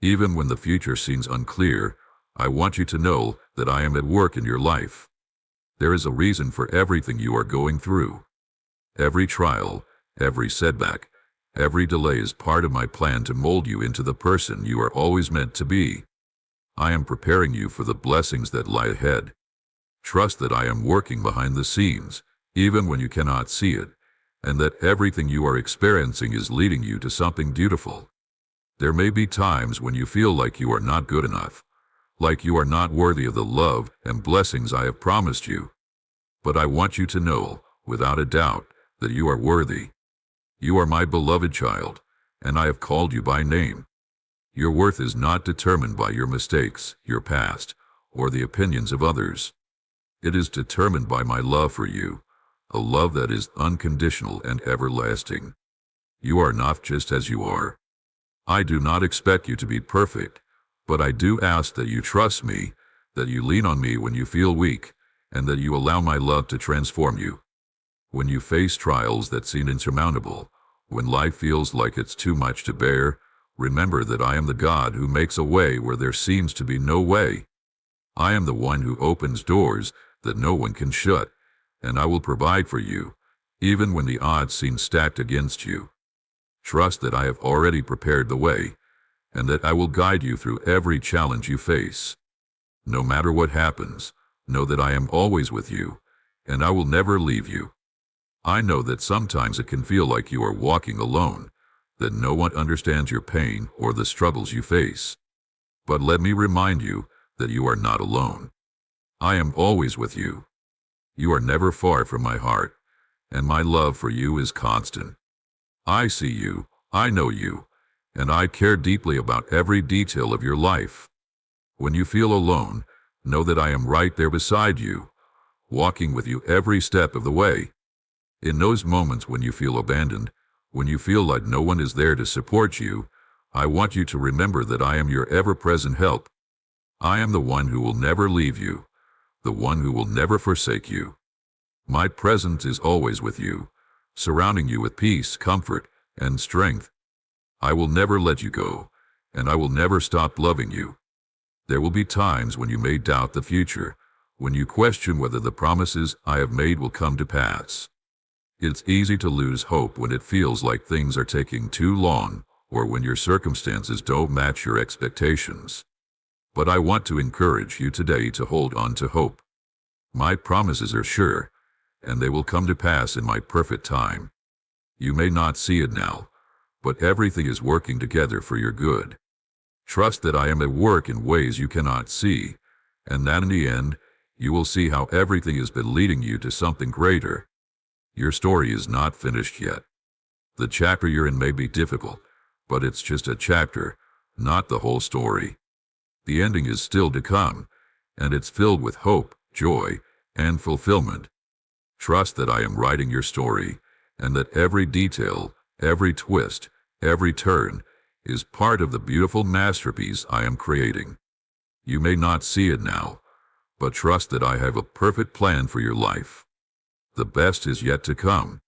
even when the future seems unclear, I want you to know that I am at work in your life. There is a reason for everything you are going through. Every trial, every setback, every delay is part of my plan to mold you into the person you are always meant to be. I am preparing you for the blessings that lie ahead. Trust that I am working behind the scenes, even when you cannot see it, and that everything you are experiencing is leading you to something beautiful. There may be times when you feel like you are not good enough, like you are not worthy of the love and blessings I have promised you. But I want you to know, without a doubt, that you are worthy. You are my beloved child, and I have called you by name. Your worth is not determined by your mistakes, your past, or the opinions of others. It is determined by my love for you, a love that is unconditional and everlasting. You are not just as you are. I do not expect you to be perfect, but I do ask that you trust me, that you lean on me when you feel weak, and that you allow my love to transform you. When you face trials that seem insurmountable, when life feels like it's too much to bear, remember that I am the God who makes a way where there seems to be no way. I am the one who opens doors that no one can shut, and I will provide for you, even when the odds seem stacked against you. Trust that I have already prepared the way, and that I will guide you through every challenge you face. No matter what happens, know that I am always with you, and I will never leave you. I know that sometimes it can feel like you are walking alone, that no one understands your pain or the struggles you face. But let me remind you that you are not alone. I am always with you. You are never far from my heart, and my love for you is constant. I see you, I know you, and I care deeply about every detail of your life. When you feel alone, know that I am right there beside you, walking with you every step of the way. In those moments when you feel abandoned, when you feel like no one is there to support you, I want you to remember that I am your ever-present help. I am the one who will never leave you, the one who will never forsake you. My presence is always with you, surrounding you with peace, comfort, and strength. I will never let you go, and I will never stop loving you. There will be times when you may doubt the future, when you question whether the promises I have made will come to pass. It's easy to lose hope when it feels like things are taking too long, or when your circumstances don't match your expectations. But I want to encourage you today to hold on to hope. My promises are sure, and they will come to pass in my perfect time. You may not see it now, but everything is working together for your good. Trust that I am at work in ways you cannot see, and that in the end, you will see how everything has been leading you to something greater. Your story is not finished yet. The chapter you're in may be difficult, but it's just a chapter, not the whole story. The ending is still to come, and it's filled with hope, joy, and fulfillment. Trust that I am writing your story, and that every detail, every twist, every turn is part of the beautiful masterpiece I am creating. You may not see it now, but trust that I have a perfect plan for your life. The best is yet to come.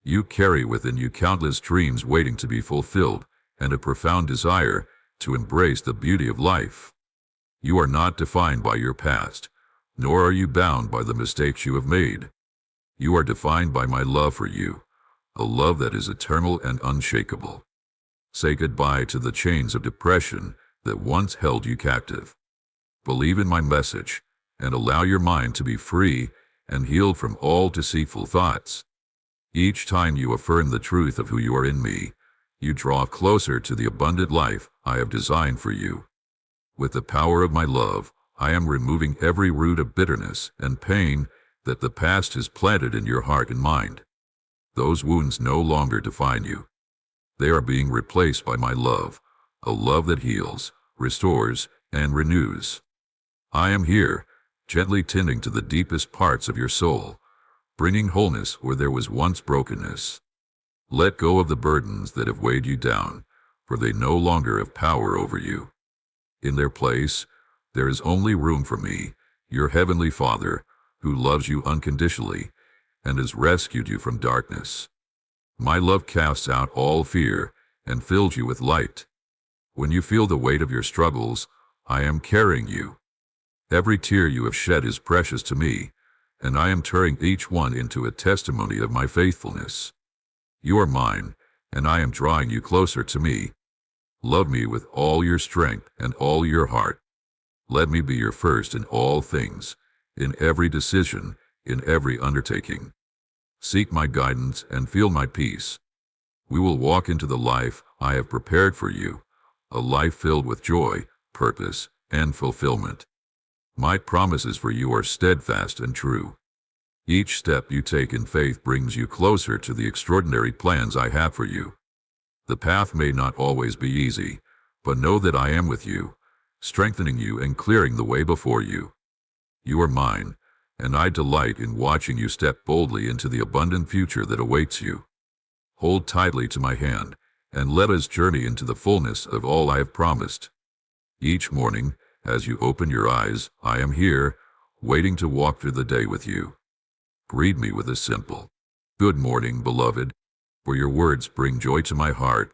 You carry within you countless dreams waiting to be fulfilled, and a profound desire to embrace the beauty of life. You are not defined by your past, nor are you bound by the mistakes you have made. You are defined by my love for you, a love that is eternal and unshakable. Say goodbye to the chains of depression that once held you captive. Believe in my message, and allow your mind to be free and healed from all deceitful thoughts. Each time you affirm the truth of who you are in me, you draw closer to the abundant life I have designed for you. With the power of my love, I am removing every root of bitterness and pain that the past has planted in your heart and mind. Those wounds no longer define you. They are being replaced by my love, a love that heals, restores, and renews. I am here, gently tending to the deepest parts of your soul, bringing wholeness where there was once brokenness. Let go of the burdens that have weighed you down, for they no longer have power over you. In their place, there is only room for me, your heavenly Father, who loves you unconditionally and has rescued you from darkness. My love casts out all fear and fills you with light. When you feel the weight of your struggles, I am carrying you. Every tear you have shed is precious to me, and I am turning each one into a testimony of my faithfulness. You are mine, and I am drawing you closer to me. Love me with all your strength and all your heart. Let me be your first in all things, in every decision, in every undertaking. Seek my guidance and feel my peace. We will walk into the life I have prepared for you, a life filled with joy, purpose, and fulfillment. My promises for you are steadfast and true. Each step you take in faith brings you closer to the extraordinary plans I have for you. The path may not always be easy, but know that I am with you, strengthening you and clearing the way before you. You are mine, and I delight in watching you step boldly into the abundant future that awaits you. Hold tightly to my hand, and let us journey into the fullness of all I have promised. Each morning, as you open your eyes, I am here, waiting to walk through the day with you. Greet me with a simple, "Good morning, beloved," for your words bring joy to my heart.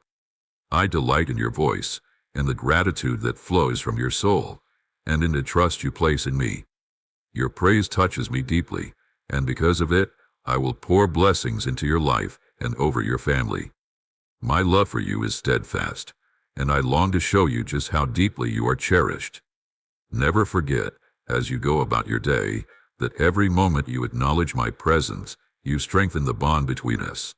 I delight in your voice, and the gratitude that flows from your soul, and in the trust you place in me. Your praise touches me deeply, and because of it, I will pour blessings into your life and over your family. My love for you is steadfast, and I long to show you just how deeply you are cherished. Never forget, as you go about your day, that every moment you acknowledge my presence, you strengthen the bond between us.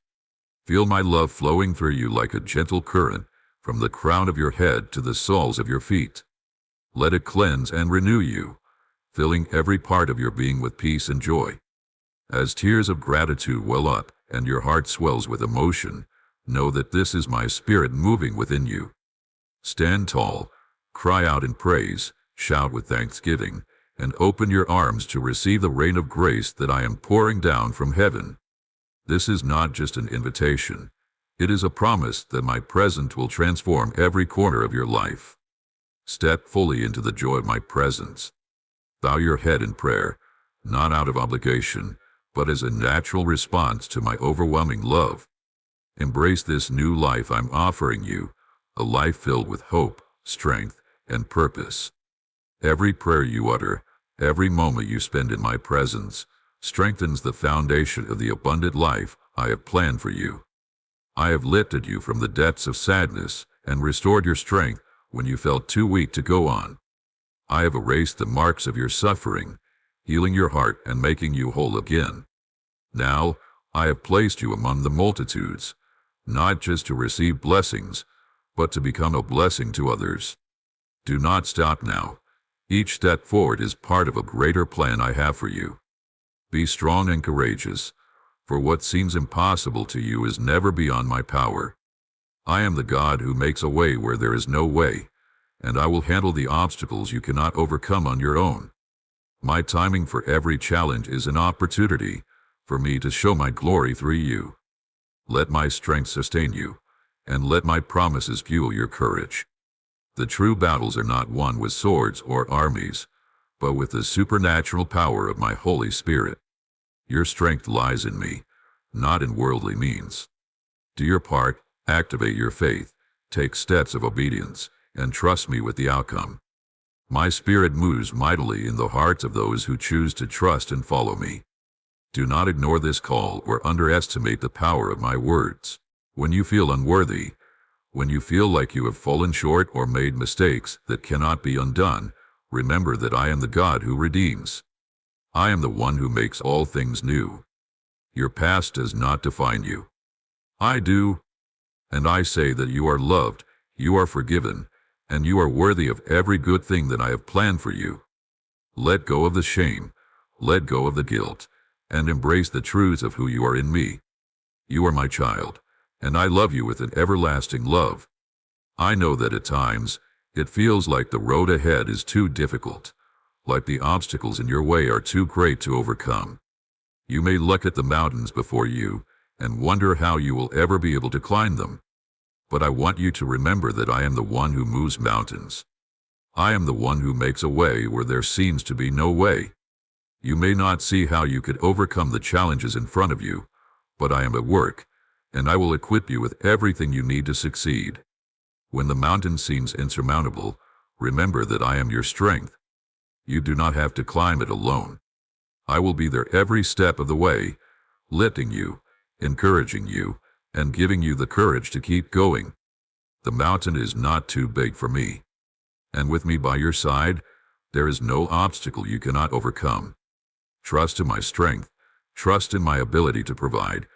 Feel my love flowing through you like a gentle current, from the crown of your head to the soles of your feet. Let it cleanse and renew you, filling every part of your being with peace and joy. As tears of gratitude well up and your heart swells with emotion, know that this is my spirit moving within you. Stand tall, cry out in praise, shout with thanksgiving, and open your arms to receive the rain of grace that I am pouring down from heaven. This is not just an invitation. It is a promise that my presence will transform every corner of your life. Step fully into the joy of my presence. Bow your head in prayer, not out of obligation, but as a natural response to my overwhelming love. Embrace this new life I'm offering you, a life filled with hope, strength, and purpose. Every prayer you utter, every moment you spend in my presence, strengthens the foundation of the abundant life I have planned for you. I have lifted you from the depths of sadness and restored your strength when you felt too weak to go on. I have erased the marks of your suffering, healing your heart and making you whole again. Now, I have placed you among the multitudes, not just to receive blessings, but to become a blessing to others. Do not stop now. Each step forward is part of a greater plan I have for you. Be strong and courageous, for what seems impossible to you is never beyond my power. I am the God who makes a way where there is no way, and I will handle the obstacles you cannot overcome on your own. My timing for every challenge is an opportunity for me to show my glory through you. Let my strength sustain you, and let my promises fuel your courage. The true battles are not won with swords or armies, but with the supernatural power of my Holy Spirit. Your strength lies in me, not in worldly means. Do your part, activate your faith, take steps of obedience, and trust me with the outcome. My Spirit moves mightily in the hearts of those who choose to trust and follow me. Do not ignore this call or underestimate the power of my words. When you feel unworthy, when you feel like you have fallen short or made mistakes that cannot be undone, remember that I am the God who redeems. I am the one who makes all things new. Your past does not define you. I do. And I say that you are loved, you are forgiven, and you are worthy of every good thing that I have planned for you. Let go of the shame, let go of the guilt, and embrace the truths of who you are in me. You are my child, and I love you with an everlasting love. I know that at times, it feels like the road ahead is too difficult, like the obstacles in your way are too great to overcome. You may look at the mountains before you and wonder how you will ever be able to climb them. But I want you to remember that I am the one who moves mountains. I am the one who makes a way where there seems to be no way. You may not see how you could overcome the challenges in front of you, but I am at work, and I will equip you with everything you need to succeed. When the mountain seems insurmountable, remember that I am your strength. You do not have to climb it alone. I will be there every step of the way, lifting you, encouraging you, and giving you the courage to keep going. The mountain is not too big for me. And with me by your side, there is no obstacle you cannot overcome. Trust in my strength, trust in my ability to provide,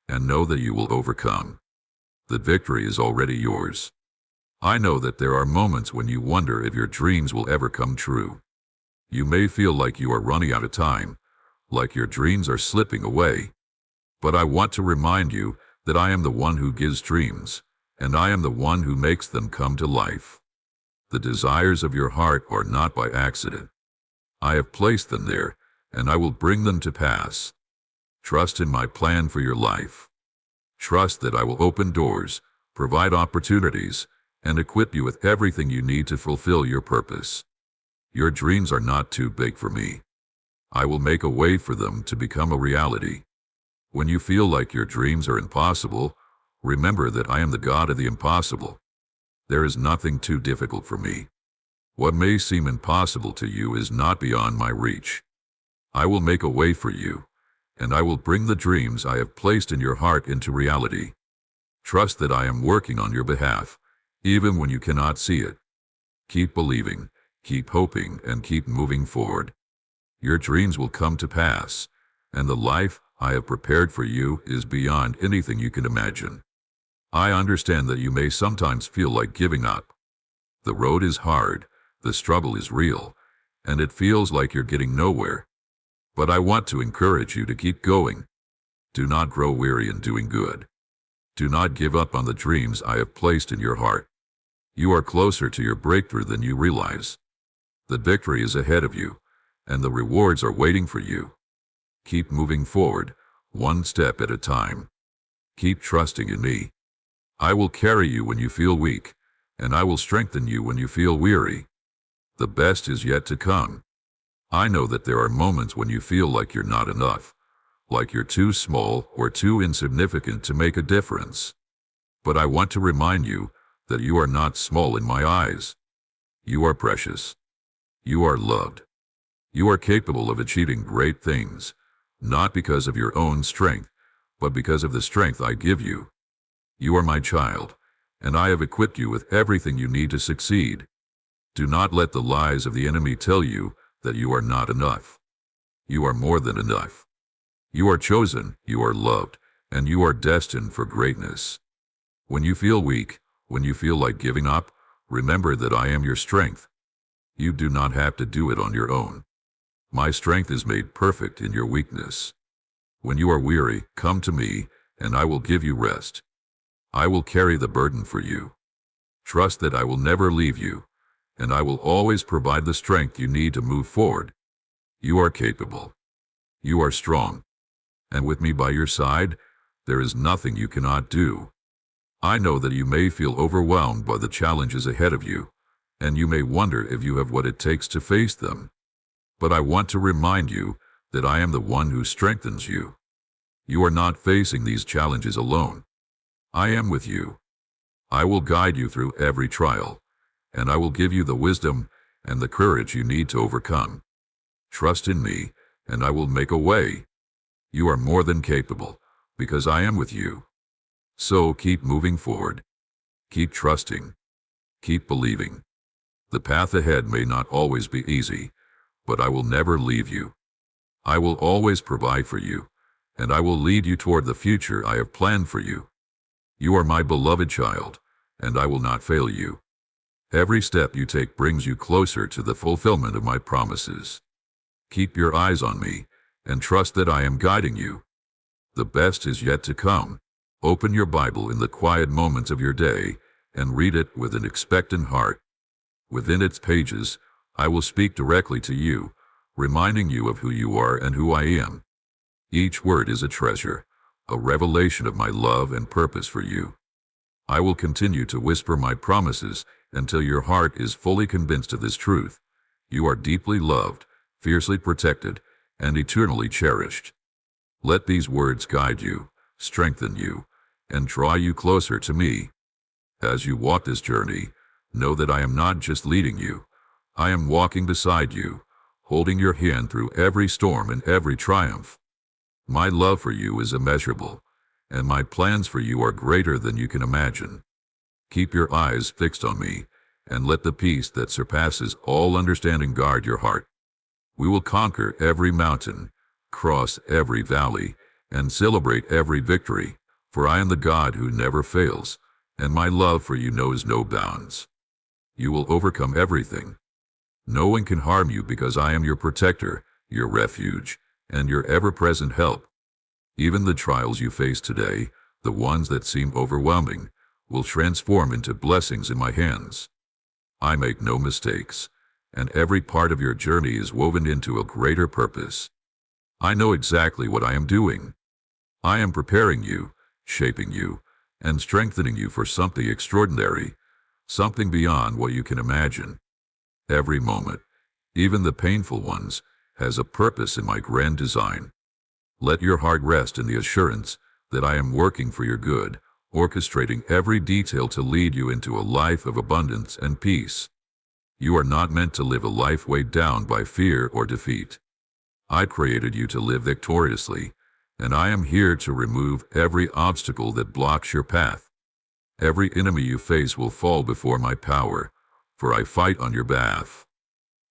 and know that you will overcome. The victory is already yours. I know that there are moments when you wonder if your dreams will ever come true. You may feel like you are running out of time, like your dreams are slipping away. But I want to remind you that I am the one who gives dreams, and I am the one who makes them come to life. The desires of your heart are not by accident. I have placed them there, and I will bring them to pass. Trust in my plan for your life. Trust that I will open doors, provide opportunities, and equip you with everything you need to fulfill your purpose. Your dreams are not too big for me. I will make a way for them to become a reality. When you feel like your dreams are impossible, remember that I am the God of the impossible. There is nothing too difficult for me. What may seem impossible to you is not beyond my reach. I will make a way for you, and I will bring the dreams I have placed in your heart into reality. Trust that I am working on your behalf, even when you cannot see it. Keep believing, keep hoping, and keep moving forward. Your dreams will come to pass, and the life I have prepared for you is beyond anything you can imagine. I understand that you may sometimes feel like giving up. The road is hard, the struggle is real, and it feels like you're getting nowhere. But I want to encourage you to keep going. Do not grow weary in doing good. Do not give up on the dreams I have placed in your heart. You are closer to your breakthrough than you realize. The victory is ahead of you, and the rewards are waiting for you. Keep moving forward, one step at a time. Keep trusting in me, I will carry you when you feel weak, and I will strengthen you when you feel weary. The best is yet to come. I know that there are moments when you feel like you're not enough, like you're too small or too insignificant to make a difference. But I want to remind you that you are not small in my eyes. You are precious. You are loved. You are capable of achieving great things, not because of your own strength, but because of the strength I give you. You are my child, and I have equipped you with everything you need to succeed. Do not let the lies of the enemy tell you that you are not enough. You are more than enough. You are chosen, you are loved, and you are destined for greatness. When you feel weak, when you feel like giving up, remember that I am your strength. You do not have to do it on your own. My strength is made perfect in your weakness. When you are weary, come to me, and I will give you rest. I will carry the burden for you. Trust that I will never leave you, and I will always provide the strength you need to move forward. You are capable. You are strong. And with me by your side, there is nothing you cannot do. I know that you may feel overwhelmed by the challenges ahead of you, and you may wonder if you have what it takes to face them. But I want to remind you that I am the one who strengthens you. You are not facing these challenges alone. I am with you. I will guide you through every trial, and I will give you the wisdom and the courage you need to overcome. Trust in me, and I will make a way. You are more than capable, because I am with you. So keep moving forward. Keep trusting. Keep believing. The path ahead may not always be easy, but I will never leave you. I will always provide for you, and I will lead you toward the future I have planned for you. You are my beloved child, and I will not fail you. Every step you take brings you closer to the fulfillment of my promises. Keep your eyes on me, and trust that I am guiding you. The best is yet to come. Open your Bible in the quiet moments of your day, and read it with an expectant heart. Within its pages, I will speak directly to you, reminding you of who you are and who I am. Each word is a treasure, a revelation of my love and purpose for you. I will continue to whisper my promises until your heart is fully convinced of this truth. You are deeply loved, fiercely protected, and eternally cherished. Let these words guide you, strengthen you, and draw you closer to me. As you walk this journey, know that I am not just leading you. I am walking beside you, holding your hand through every storm and every triumph. My love for you is immeasurable, and my plans for you are greater than you can imagine. Keep your eyes fixed on me, and let the peace that surpasses all understanding guard your heart. We will conquer every mountain, cross every valley, and celebrate every victory, for I am the God who never fails, and my love for you knows no bounds. You will overcome everything. No one can harm you because I am your protector, your refuge, and your ever-present help. Even the trials you face today, the ones that seem overwhelming, will transform into blessings in my hands. I make no mistakes, and every part of your journey is woven into a greater purpose. I know exactly what I am doing. I am preparing you, shaping you, and strengthening you for something extraordinary, something beyond what you can imagine. Every moment, even the painful ones, has a purpose in my grand design. Let your heart rest in the assurance that I am working for your good, orchestrating every detail to lead you into a life of abundance and peace. You are not meant to live a life weighed down by fear or defeat. I created you to live victoriously, and I am here to remove every obstacle that blocks your path. Every enemy you face will fall before my power, for I fight on your behalf.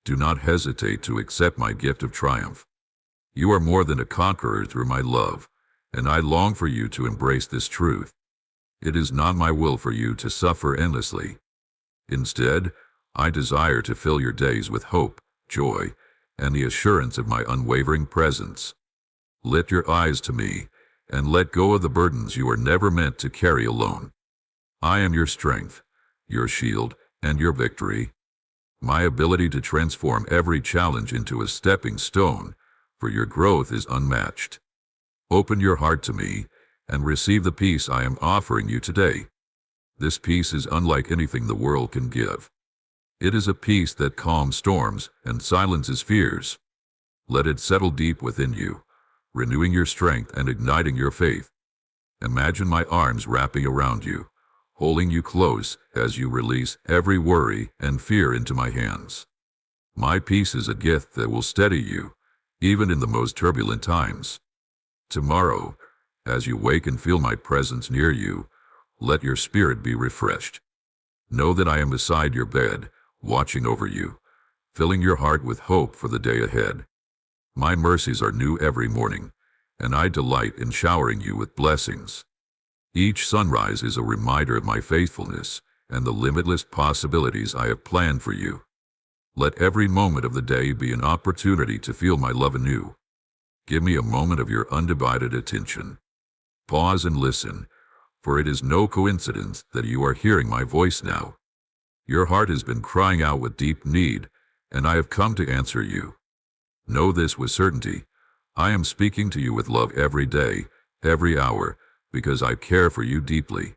Do not hesitate to accept my gift of triumph. You are more than a conqueror through my love, and I long for you to embrace this truth. It is not my will for you to suffer endlessly. Instead, I desire to fill your days with hope, joy, and the assurance of my unwavering presence. Lift your eyes to me, and let go of the burdens you are never meant to carry alone. I am your strength, your shield, and your victory. My ability to transform every challenge into a stepping stone for your growth is unmatched. Open your heart to me and receive the peace I am offering you today. This peace is unlike anything the world can give. It is a peace that calms storms and silences fears. Let it settle deep within you, renewing your strength and igniting your faith. Imagine my arms wrapping around you, holding you close as you release every worry and fear into my hands. My peace is a gift that will steady you, even in the most turbulent times. Tomorrow, as you wake and feel my presence near you, let your spirit be refreshed. Know that I am beside your bed, watching over you, filling your heart with hope for the day ahead. My mercies are new every morning, and I delight in showering you with blessings. Each sunrise is a reminder of my faithfulness and the limitless possibilities I have planned for you. Let every moment of the day be an opportunity to feel my love anew. Give me a moment of your undivided attention. Pause and listen, for it is no coincidence that you are hearing my voice now. Your heart has been crying out with deep need, and I have come to answer you. Know this with certainty. I am speaking to you with love every day, every hour, because I care for you deeply.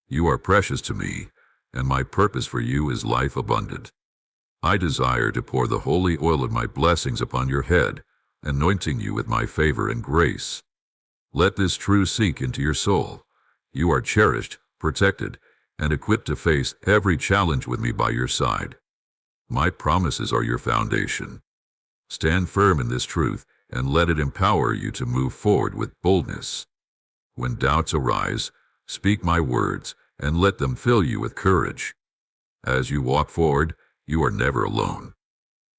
You are precious to me, and my purpose for you is life abundant. I desire to pour the holy oil of my blessings upon your head, anointing you with my favor and grace. Let this truth sink into your soul. You are cherished, protected, and equipped to face every challenge with me by your side. My promises are your foundation. Stand firm in this truth and let it empower you to move forward with boldness. When doubts arise, speak my words and let them fill you with courage. As you walk forward, you are never alone.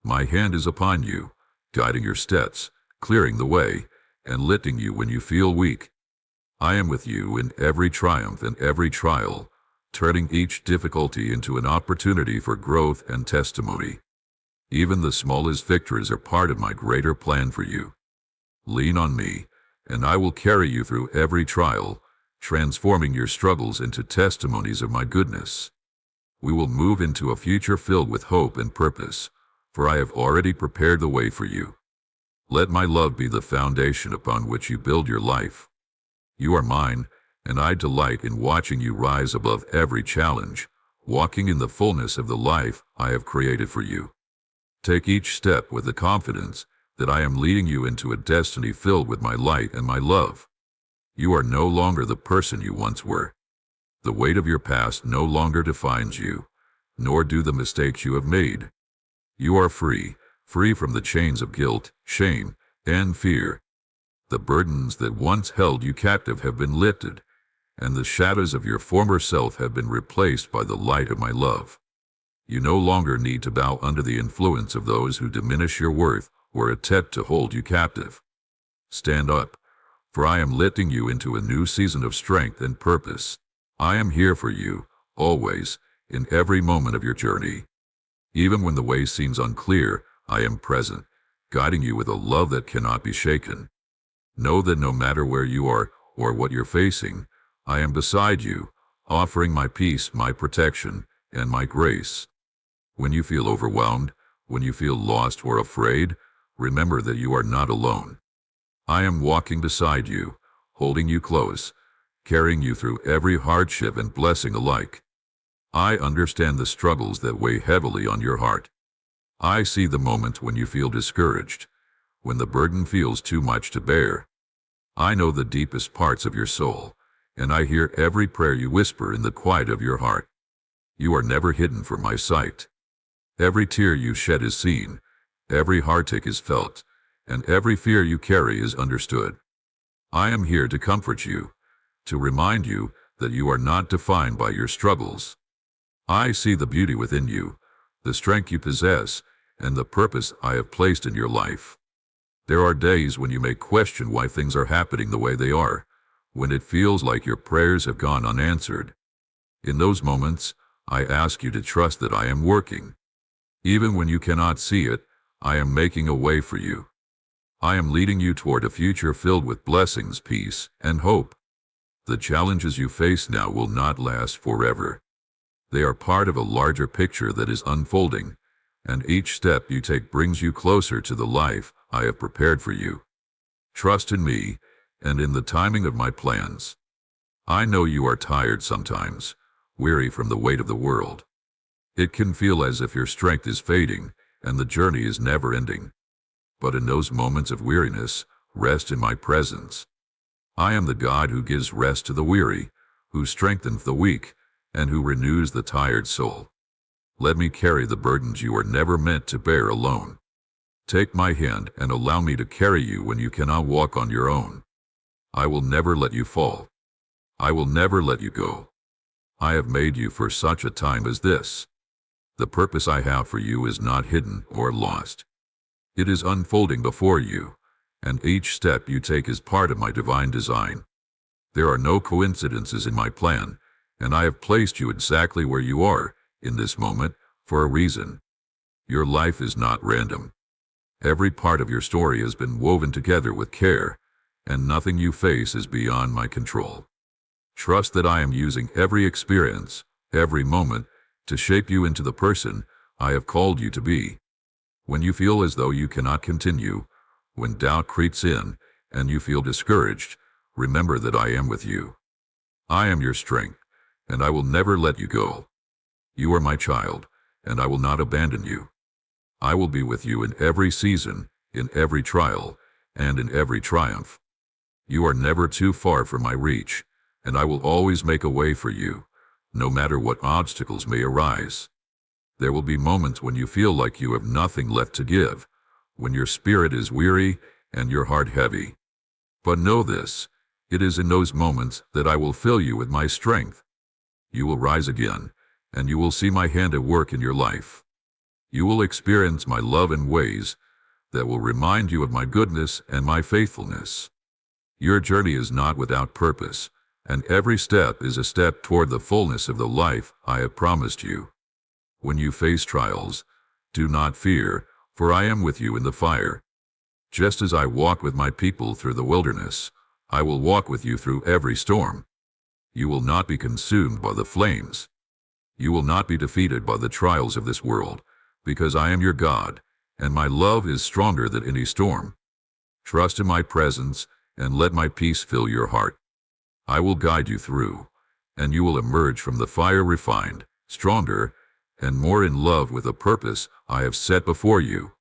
My hand is upon you, guiding your steps, clearing the way, and lifting you when you feel weak. I am with you in every triumph and every trial, turning each difficulty into an opportunity for growth and testimony. Even the smallest victories are part of my greater plan for you. Lean on me, and I will carry you through every trial, transforming your struggles into testimonies of my goodness. We will move into a future filled with hope and purpose, for I have already prepared the way for you. Let my love be the foundation upon which you build your life. You are mine, and I delight in watching you rise above every challenge, walking in the fullness of the life I have created for you. Take each step with the confidence that I am leading you into a destiny filled with my light and my love. You are no longer the person you once were. The weight of your past no longer defines you, nor do the mistakes you have made. You are free, free from the chains of guilt, shame, and fear. The burdens that once held you captive have been lifted, and the shadows of your former self have been replaced by the light of my love. You no longer need to bow under the influence of those who diminish your worth or attempt to hold you captive. Stand up, for I am lifting you into a new season of strength and purpose. I am here for you, always, in every moment of your journey. Even when the way seems unclear, I am present, guiding you with a love that cannot be shaken. Know that no matter where you are or what you're facing, I am beside you, offering my peace, my protection, and my grace. When you feel overwhelmed, when you feel lost or afraid, remember that you are not alone. I am walking beside you, holding you close, carrying you through every hardship and blessing alike. I understand the struggles that weigh heavily on your heart. I see the moment when you feel discouraged, when the burden feels too much to bear. I know the deepest parts of your soul, and I hear every prayer you whisper in the quiet of your heart. You are never hidden from my sight. Every tear you shed is seen, every heartache is felt, and every fear you carry is understood. I am here to comfort you, to remind you that you are not defined by your struggles. I see the beauty within you, the strength you possess, and the purpose I have placed in your life. There are days when you may question why things are happening the way they are, when it feels like your prayers have gone unanswered. In those moments, I ask you to trust that I am working. Even when you cannot see it, I am making a way for you. I am leading you toward a future filled with blessings, peace, and hope. The challenges you face now will not last forever. They are part of a larger picture that is unfolding, and each step you take brings you closer to the life I have prepared for you. Trust in me and in the timing of my plans. I know you are tired sometimes, weary from the weight of the world. It can feel as if your strength is fading and the journey is never ending. But in those moments of weariness, rest in my presence. I am the God who gives rest to the weary, who strengthens the weak, and who renews the tired soul. Let me carry the burdens you are never meant to bear alone. Take my hand and allow me to carry you when you cannot walk on your own. I will never let you fall. I will never let you go. I have made you for such a time as this. The purpose I have for you is not hidden or lost. It is unfolding before you, and each step you take is part of my divine design. There are no coincidences in my plan, and I have placed you exactly where you are in this moment for a reason. Your life is not random. Every part of your story has been woven together with care, and nothing you face is beyond my control. Trust that I am using every experience, every moment, to shape you into the person I have called you to be. When you feel as though you cannot continue, when doubt creeps in and you feel discouraged, remember that I am with you. I am your strength, and I will never let you go. You are my child, and I will not abandon you. I will be with you in every season, in every trial, and in every triumph. You are never too far from my reach, and I will always make a way for you, no matter what obstacles may arise. There will be moments when you feel like you have nothing left to give, when your spirit is weary and your heart heavy. But know this, it is in those moments that I will fill you with my strength. You will rise again, and you will see my hand at work in your life. You will experience my love in ways that will remind you of my goodness and my faithfulness. Your journey is not without purpose, and every step is a step toward the fullness of the life I have promised you. When you face trials, do not fear, for I am with you in the fire. Just as I walked with my people through the wilderness, I will walk with you through every storm. You will not be consumed by the flames. You will not be defeated by the trials of this world, because I am your God, and my love is stronger than any storm. Trust in my presence, and let my peace fill your heart. I will guide you through, and you will emerge from the fire refined, stronger, and more in love with the purpose I have set before you.